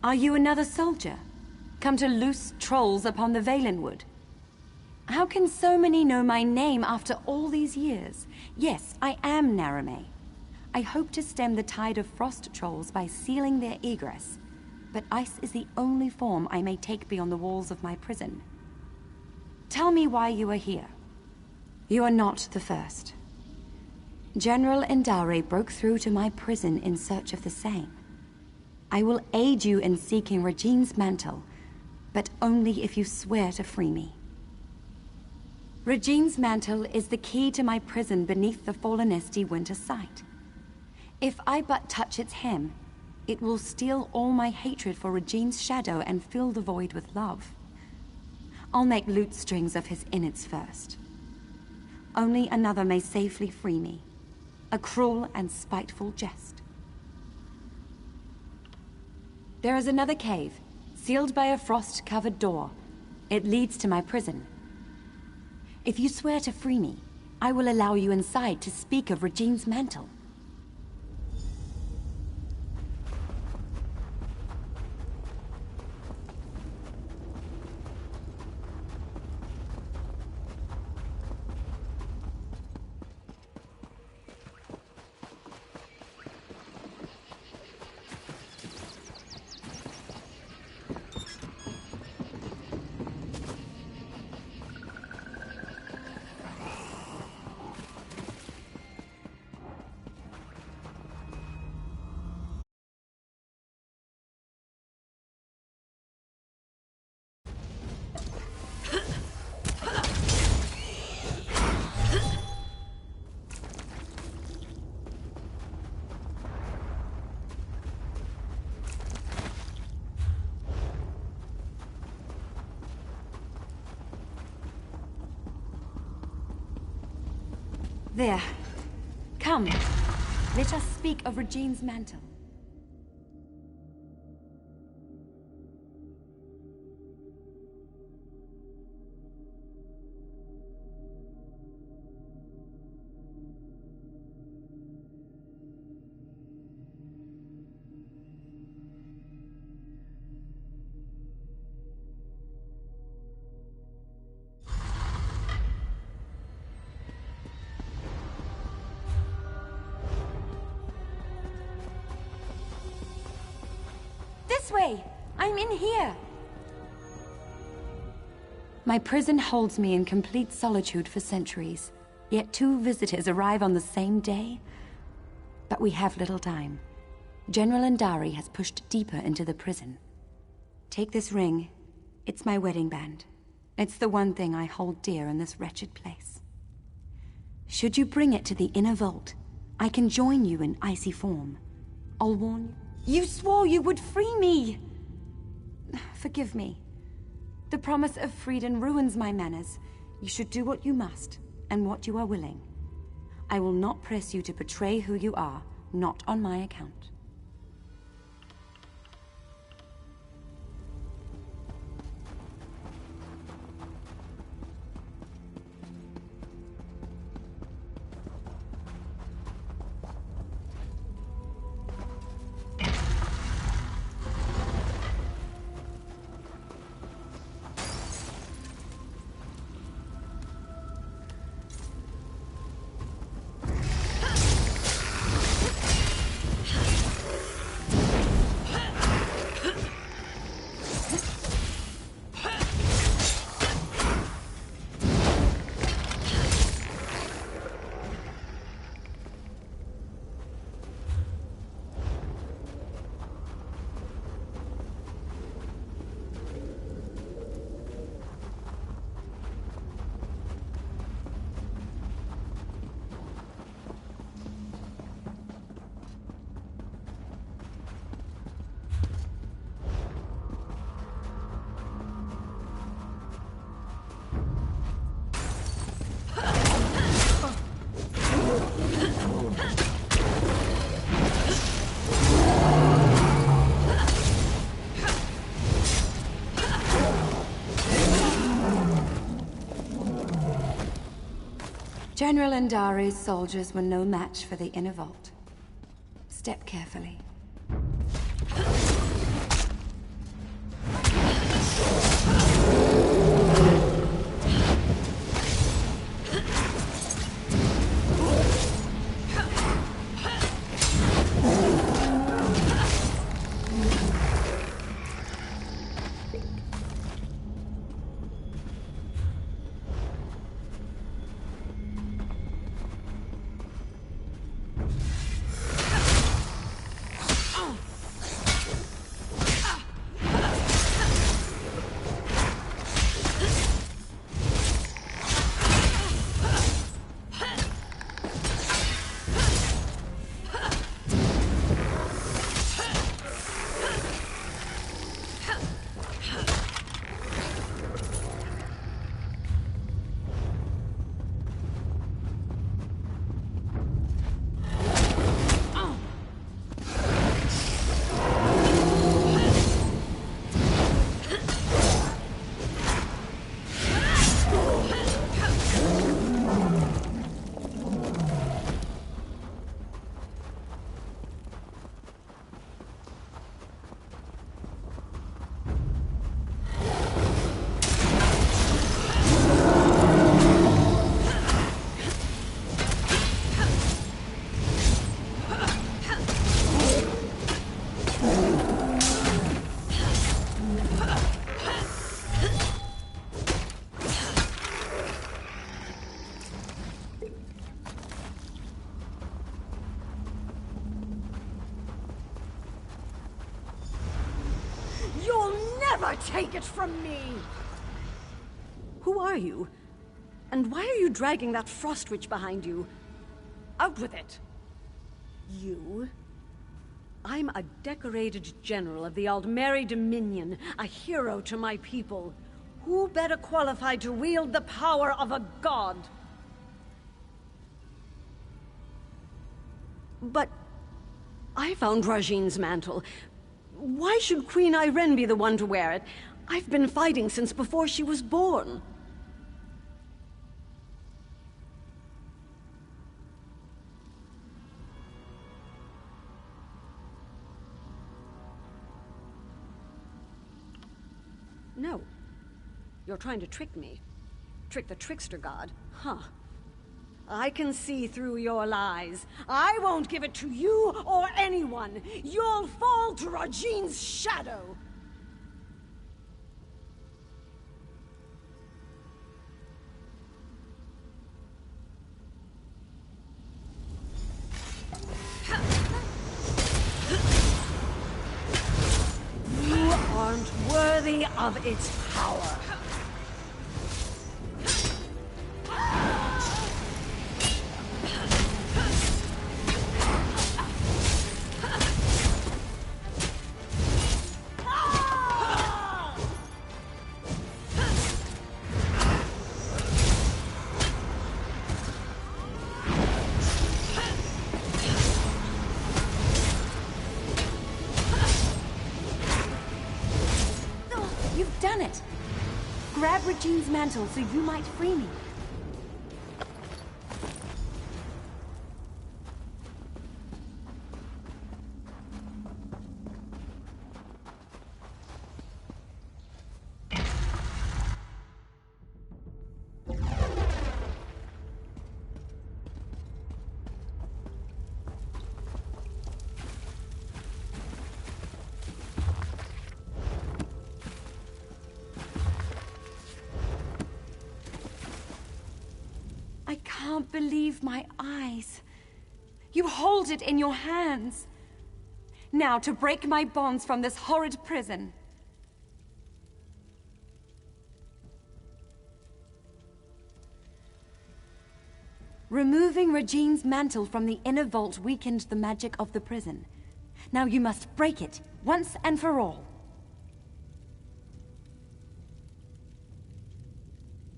Are you another soldier? Come to loose trolls upon the Valenwood? How can so many know my name after all these years? Yes, I am Narame. I hope to stem the tide of frost trolls by sealing their egress. but ice is the only form I may take beyond the walls of my prison. Tell me why you are here. You are not the first. General Indare broke through to my prison in search of the same. I will aid you in seeking Regine's mantle, but only if you swear to free me. Regine's mantle is the key to my prison beneath the fallen Esti winter site. If I but touch its hem, it will steal all my hatred for Regine's shadow and fill the void with love. I'll make lute strings of his innards first. Only another may safely free me. A cruel and spiteful jest. There is another cave, sealed by a frost-covered door. It leads to my prison. If you swear to free me, I will allow you inside to speak of Regine's mantle. There. Come. Let us speak of Regine's mantle. This way! I'm in here! My prison holds me in complete solitude for centuries, yet 2 visitors arrive on the same day. But we have little time. General Indare has pushed deeper into the prison. Take this ring. It's my wedding band. It's the one thing I hold dear in this wretched place. Should you bring it to the inner vault, I can join you in icy form. I'll warn you. You swore you would free me! Forgive me. The promise of freedom ruins my manners. You should do what you must, and what you are willing. I will not press you to betray who you are, not on my account. General Indare's soldiers were no match for the inner vault. Step carefully. take it from me! Who are you? And why are you dragging that frost witch behind you? Out with it! You? I'm a decorated general of the Aldmeri Dominion, a hero to my people. Who better qualified to wield the power of a god? But I found Rajine's mantle. Why should Queen Irene be the one to wear it? I've been fighting since before she was born. No. You're trying to trick me. Trick the trickster god. Huh. I can see through your lies. I won't give it to you or anyone. You'll fall to Rajine's shadow. You aren't worthy of its power. You've done it! Grab Regine's mantle so you might free me. I can't believe my eyes. You hold it in your hands. Now to break my bonds from this horrid prison. Removing Regine's mantle from the inner vault weakened the magic of the prison. Now you must break it, once and for all.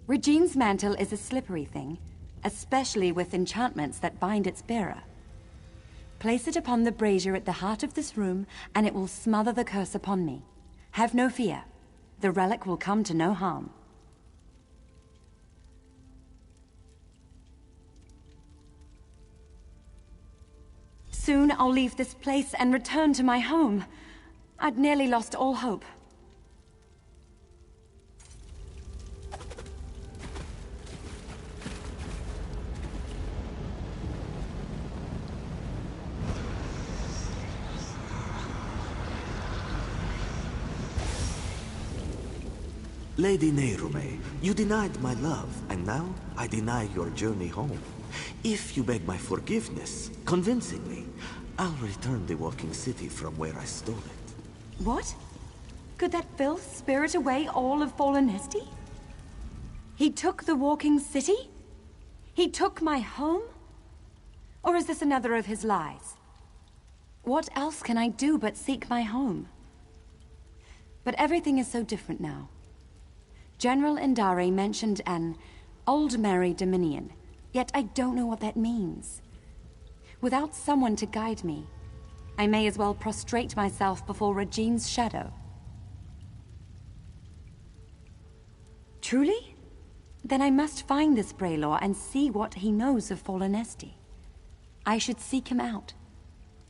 Regine's mantle is a slippery thing, especially with enchantments that bind its bearer. Place it upon the brazier at the heart of this room, and it will smother the curse upon me. Have no fear. The relic will come to no harm. Soon I'll leave this place and return to my home. I'd nearly lost all hope. Lady Nehrume, you denied my love, and now I deny your journey home. If you beg my forgiveness, convincingly, I'll return the walking city from where I stole it. What? Could that filth spirit away all of Fallenesti? He took the walking city? He took my home? Or is this another of his lies? What else can I do but seek my home? But everything is so different now. General Indare mentioned an Aldmeri Dominion, yet I don't know what that means. Without someone to guide me, I may as well prostrate myself before Regine's shadow. Truly? Then I must find this Braylor and see what he knows of Fallenesti. I should seek him out,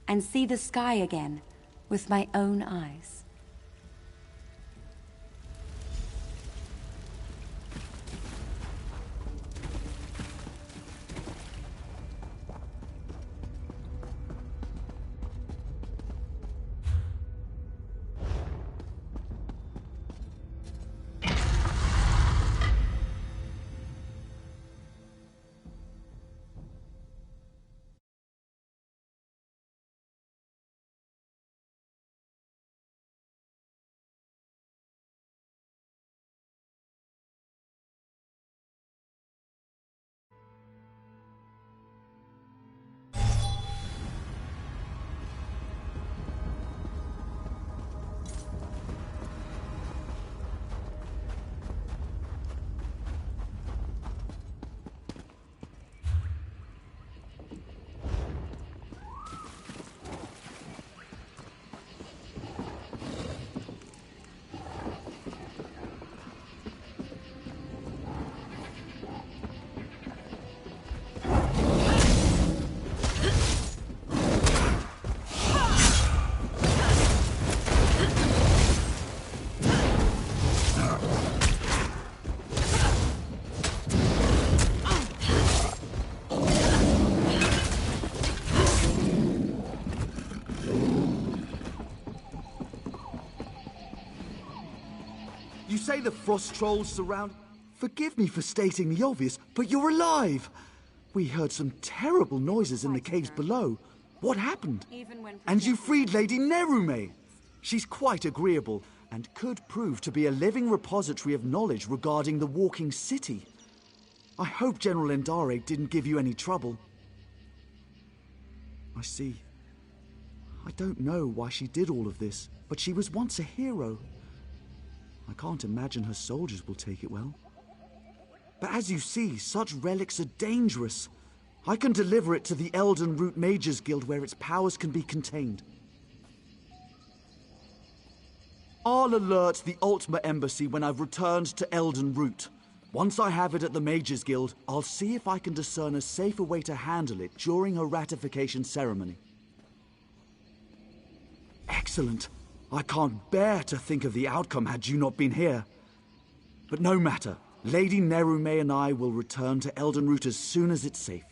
and see the sky again with my own eyes. You say the frost trolls surround... Forgive me for stating the obvious, but you're alive! We heard some terrible noises in the caves below. What happened? And you freed Lady Nerume! She's quite agreeable, and could prove to be a living repository of knowledge regarding the Walking City. I hope General Endare didn't give you any trouble. I see. I don't know why she did all of this, but she was once a hero. I can't imagine her soldiers will take it well. But as you see, such relics are dangerous. I can deliver it to the Elden Root Mages Guild where its powers can be contained. I'll alert the Ultima Embassy when I've returned to Elden Root. Once I have it at the Mages Guild, I'll see if I can discern a safer way to handle it during her ratification ceremony. Excellent. I can't bear to think of the outcome had you not been here. But no matter. Lady Nerume and I will return to Elden Root as soon as it's safe.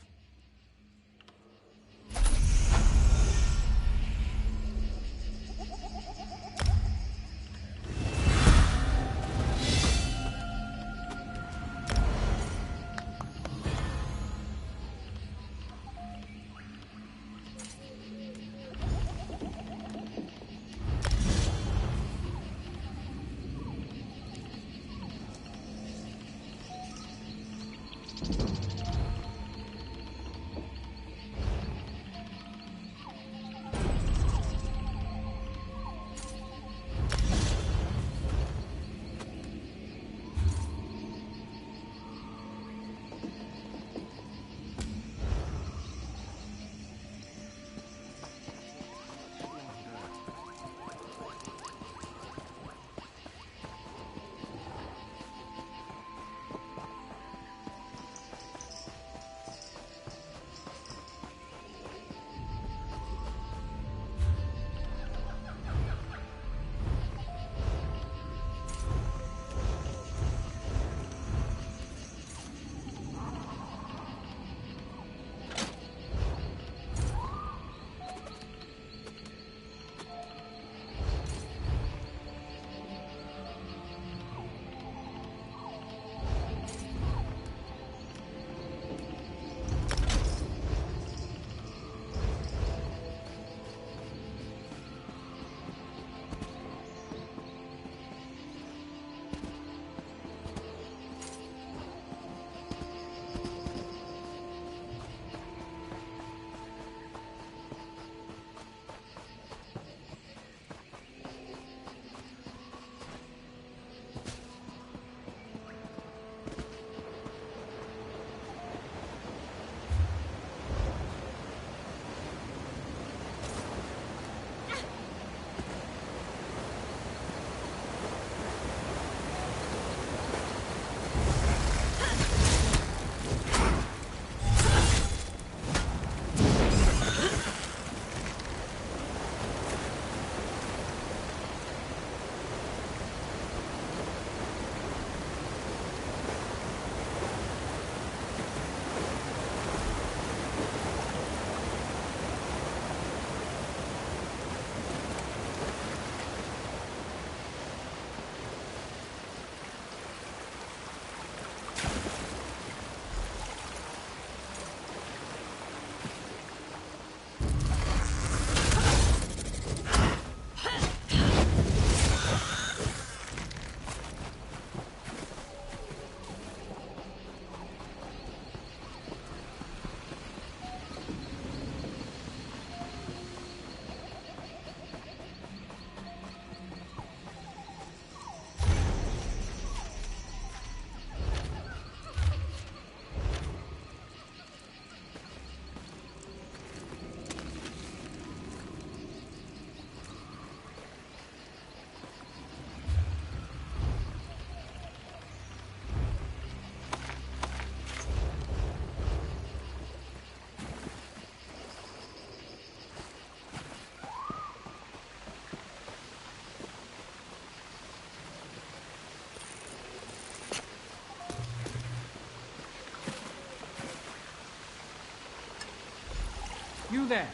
You there,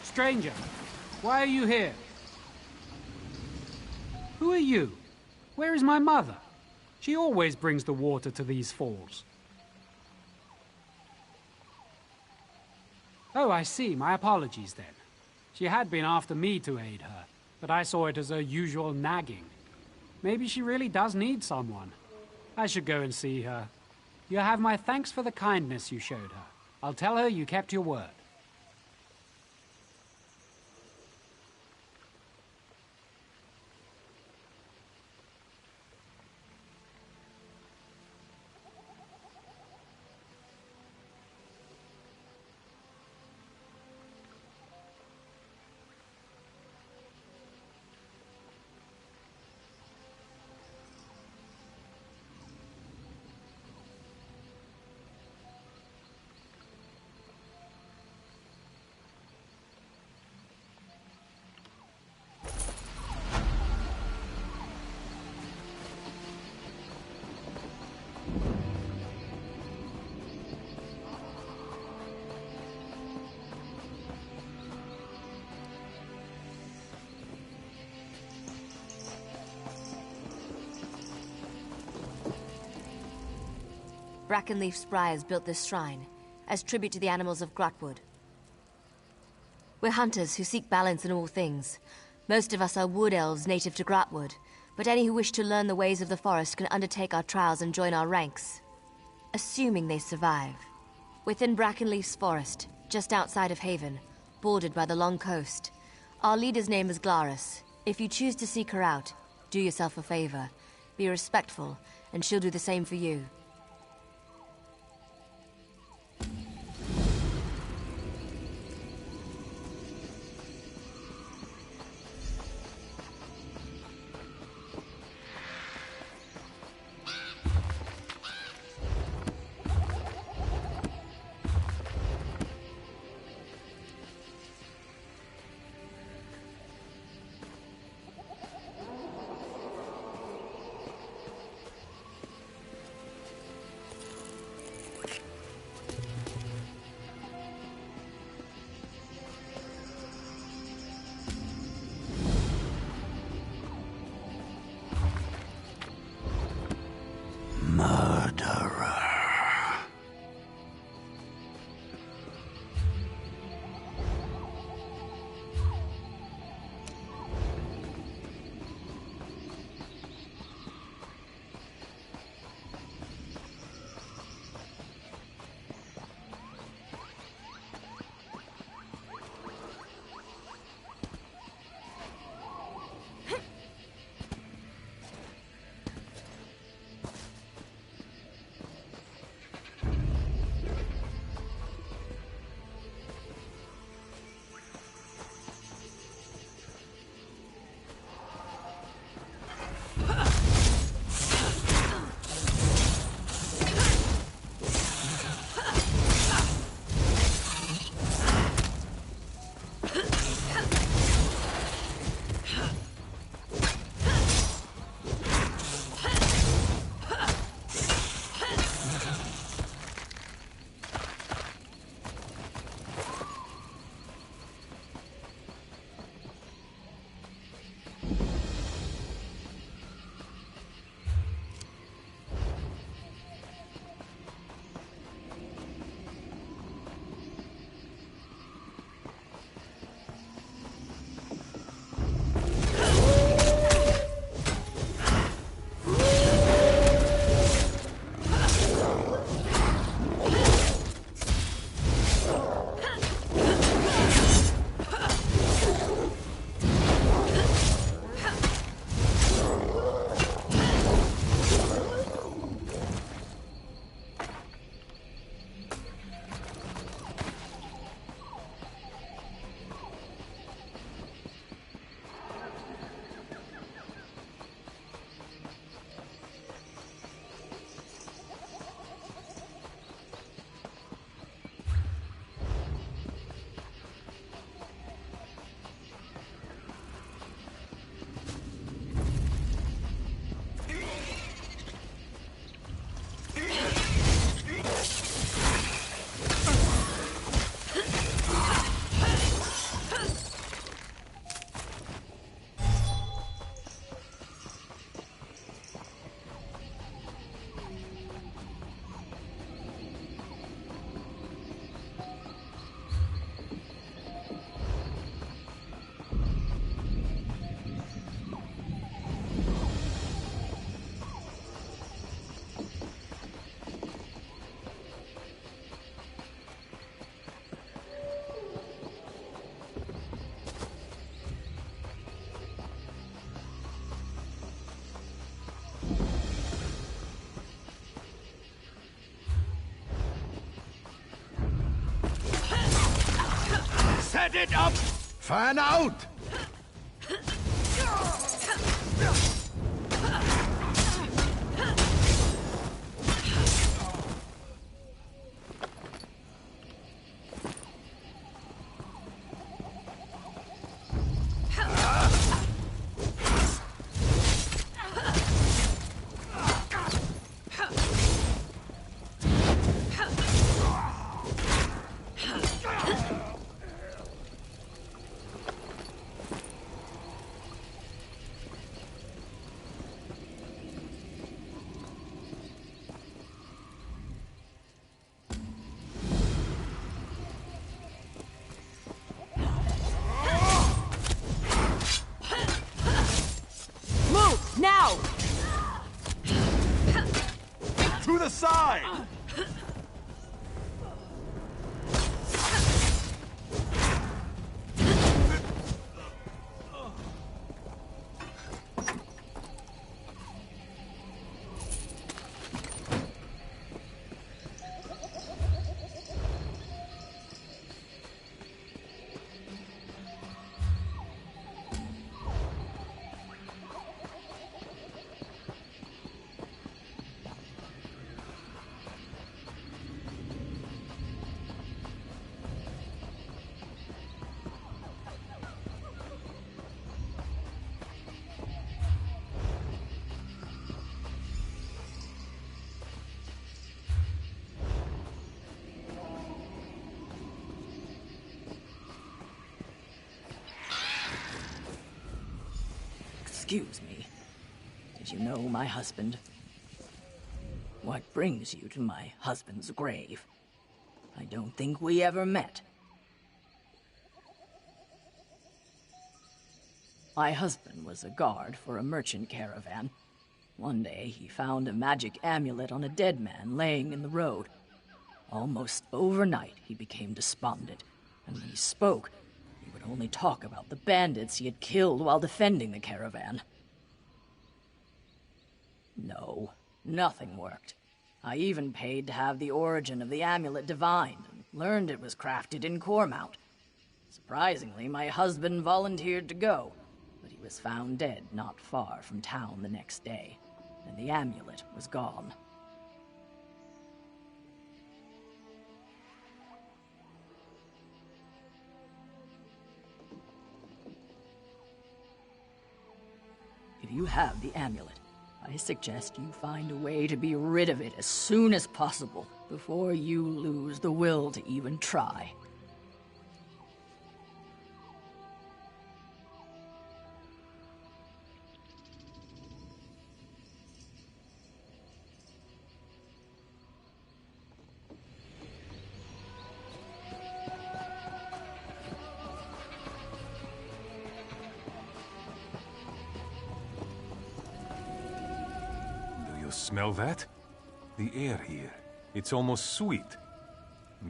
stranger. Why are you here? Who are you? Where is my mother? She always brings the water to these falls. Oh, I see. My apologies then. She had been after me to aid her, but I saw it as her usual nagging. Maybe she really does need someone. I should go and see her. You have my thanks for the kindness you showed her. I'll tell her you kept your word. Brackenleaf Spryers built this shrine as tribute to the animals of Grahtwood. We're hunters who seek balance in all things. Most of us are wood elves native to Grahtwood, but any who wish to learn the ways of the forest can undertake our trials and join our ranks, assuming they survive. Within Brackenleaf's forest, just outside of Haven, bordered by the long coast, our leader's name is Glarus. If you choose to seek her out, do yourself a favor. Be respectful, and she'll do the same for you. Set it up! Fan out! Now! To the side! Excuse me. Did you know my husband? What brings you to my husband's grave? I don't think we ever met. My husband was a guard for a merchant caravan. One day, he found a magic amulet on a dead man laying in the road. Almost overnight, he became despondent, and when he spoke, he would only talk about the bandits he had killed while defending the caravan. No, nothing worked. I even paid to have the origin of the amulet divined, and learned it was crafted in Cormount. Surprisingly, my husband volunteered to go, but he was found dead not far from town the next day, and the amulet was gone. If you have the amulet, I suggest you find a way to be rid of it as soon as possible, before you lose the will to even try. Smell that? The air here. It's almost sweet.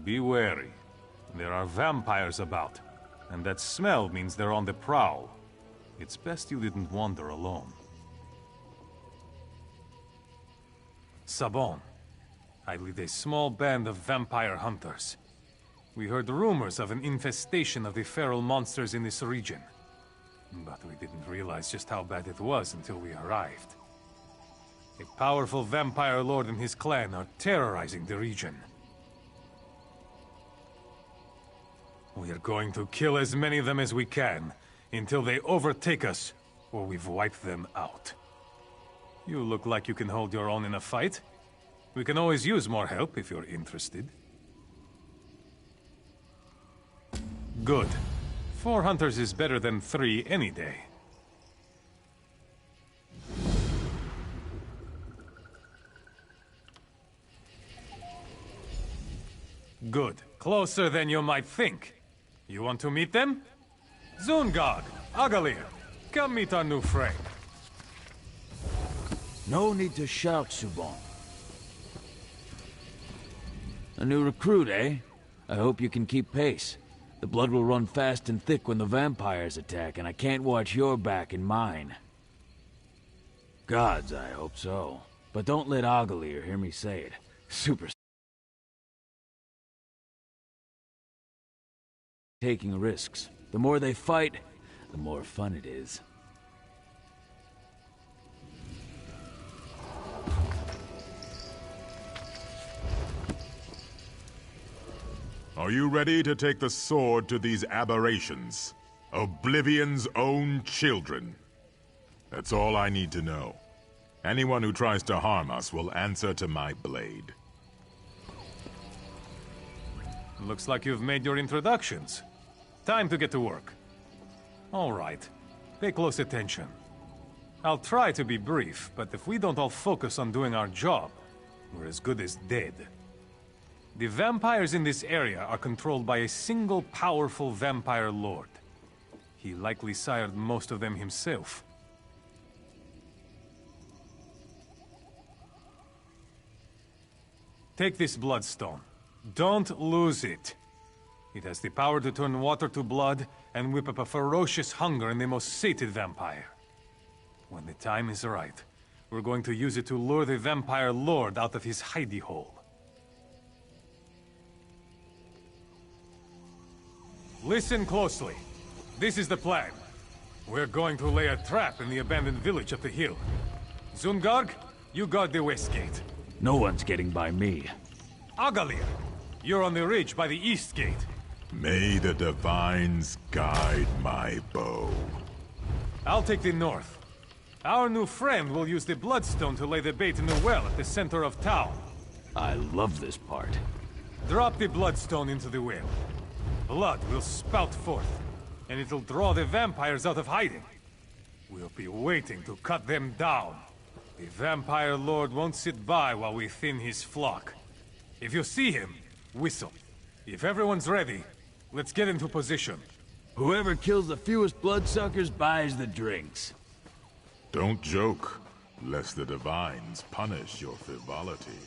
Be wary. There are vampires about, and that smell means they're on the prowl. It's best you didn't wander alone. Sabon. I lead a small band of vampire hunters. We heard rumors of an infestation of the feral monsters in this region, but we didn't realize just how bad it was until we arrived. A powerful vampire lord and his clan are terrorizing the region. We are going to kill as many of them as we can, until they overtake us, or we've wiped them out. You look like you can hold your own in a fight. We can always use more help if you're interested. Good. 4 hunters is better than 3 any day. Good. Closer than you might think. You want to meet them? Zungard, Agalir, come meet our new friend. No need to shout, Subon. A new recruit, eh? I hope you can keep pace. The blood will run fast and thick when the vampires attack, and I can't watch your back and mine. Gods, I hope so. But don't let Agalir hear me say it. Super taking risks. The more they fight, the more fun it is. Are you ready to take the sword to these aberrations? Oblivion's own children. That's all I need to know. Anyone who tries to harm us will answer to my blade. Looks like you've made your introductions. Time to get to work. All right. Pay close attention. I'll try to be brief, but if we don't all focus on doing our job, we're as good as dead. The vampires in this area are controlled by a single powerful vampire lord. He likely sired most of them himself. Take this bloodstone. Don't lose it. It has the power to turn water to blood and whip up a ferocious hunger in the most sated vampire. When the time is right, we're going to use it to lure the vampire lord out of his hidey hole. Listen closely. This is the plan. We're going to lay a trap in the abandoned village up the hill. Zungarg, you guard the west gate. No one's getting by me. Agalir, you're on the ridge by the east gate. May the divines guide my bow. I'll take the north. Our new friend will use the bloodstone to lay the bait in the well at the center of town. I love this part. Drop the bloodstone into the well. Blood will spout forth, and it'll draw the vampires out of hiding. We'll be waiting to cut them down. The vampire lord won't sit by while we thin his flock. If you see him, whistle. If everyone's ready, let's get into position. Whoever kills the fewest bloodsuckers buys the drinks. Don't joke, lest the divines punish your frivolity.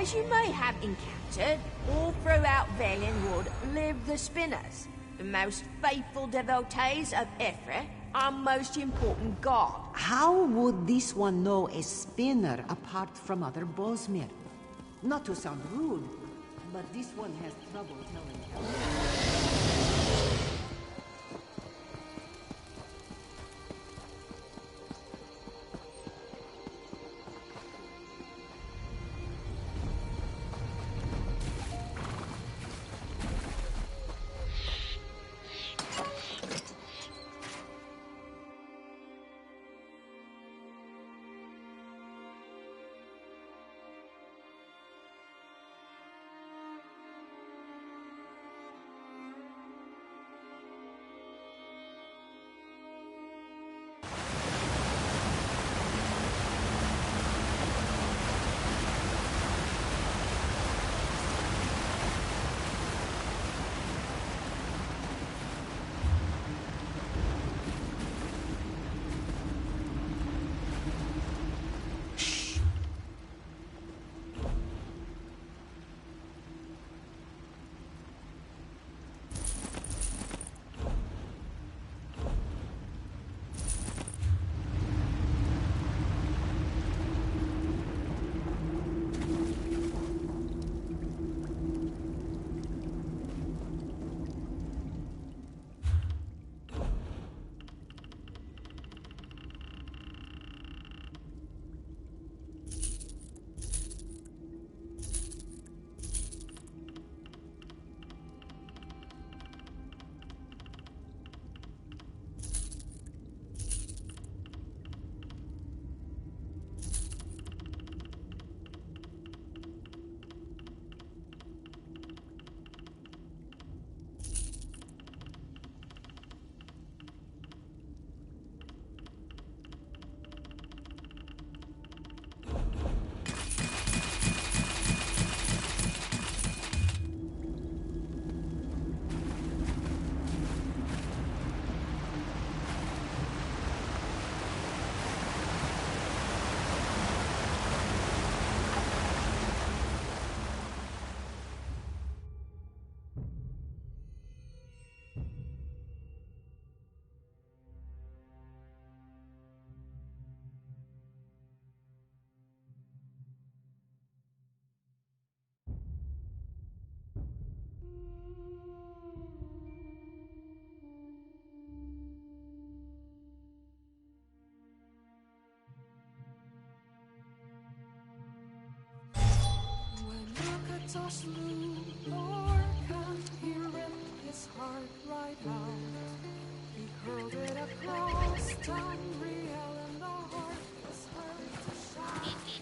As you may have encountered, all throughout Valenwood live the Spinners, the most faithful devotees of Ithra, our most important god. How would this one know a spinner apart from other Bosmir? Not to sound rude, but this one has trouble telling. Saw slew Lorca, he ripped his heart right out. He hurled it across Tamriel, and the heart was heard to shout.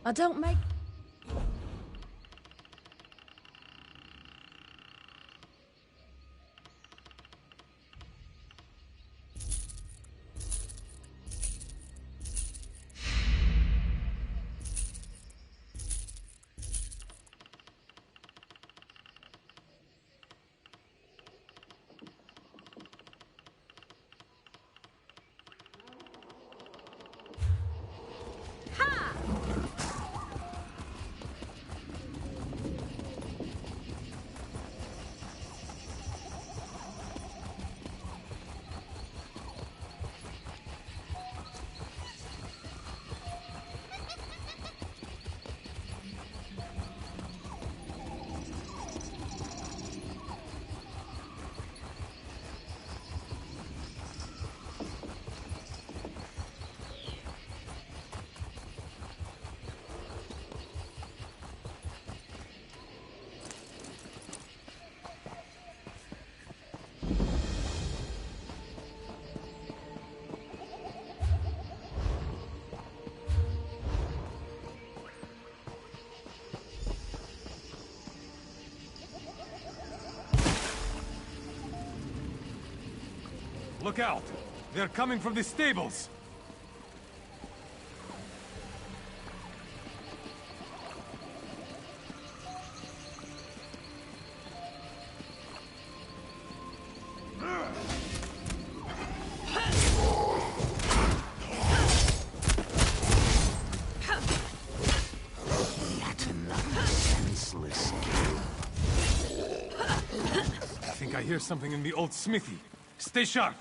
I don't make... Look out! They're coming from the stables! Yet another senseless kill. I think I hear something in the old smithy. Stay sharp!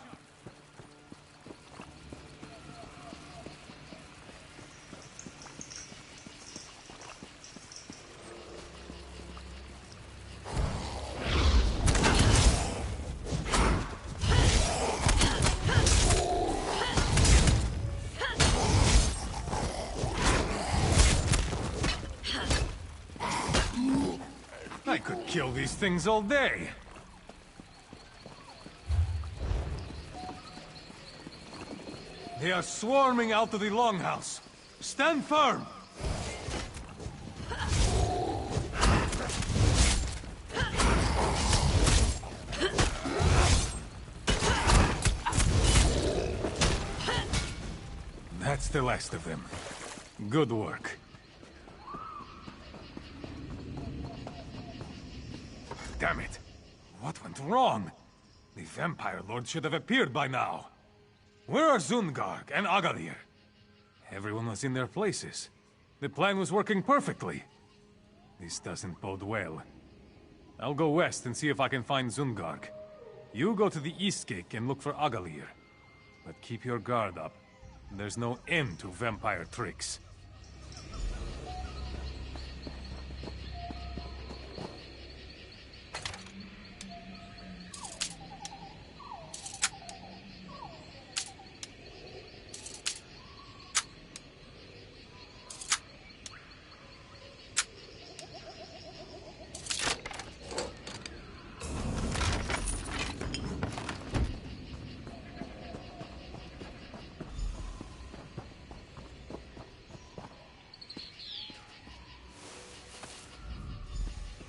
I could kill these things all day! They are swarming out of the longhouse. Stand firm! That's the last of them. Good work. Damn it! What went wrong? The Vampire Lord should have appeared by now. Where are Zungarg and Agalir? Everyone was in their places. The plan was working perfectly. This doesn't bode well. I'll go west and see if I can find Zungarg. You go to the East Gate and look for Agalir. But keep your guard up. There's no end to vampire tricks.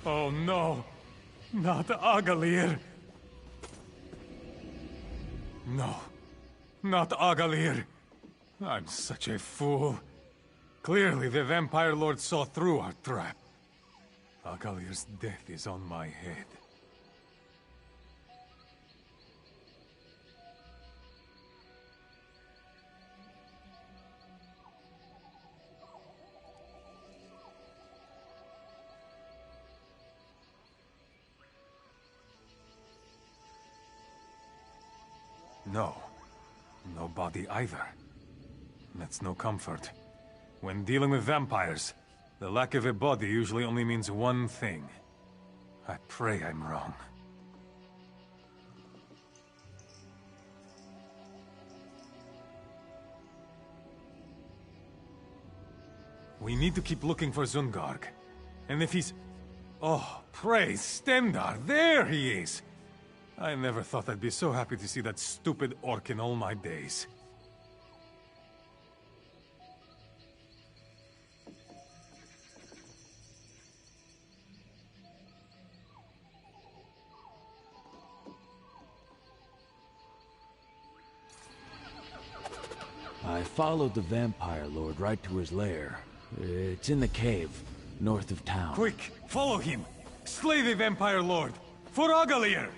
Oh no! Not Agalir! No, not Agalir! I'm such a fool. Clearly the Vampire Lord saw through our trap. Agalir's death is on my head. No. No body either. That's no comfort. When dealing with vampires, the lack of a body usually only means one thing. I pray I'm wrong. We need to keep looking for Zungarg. And if he's... Oh, praise Stendar! There he is! I never thought I'd be so happy to see that stupid orc in all my days. I followed the vampire lord right to his lair. It's in the cave, north of town. Quick, follow him! Slay the vampire lord! For Agalir!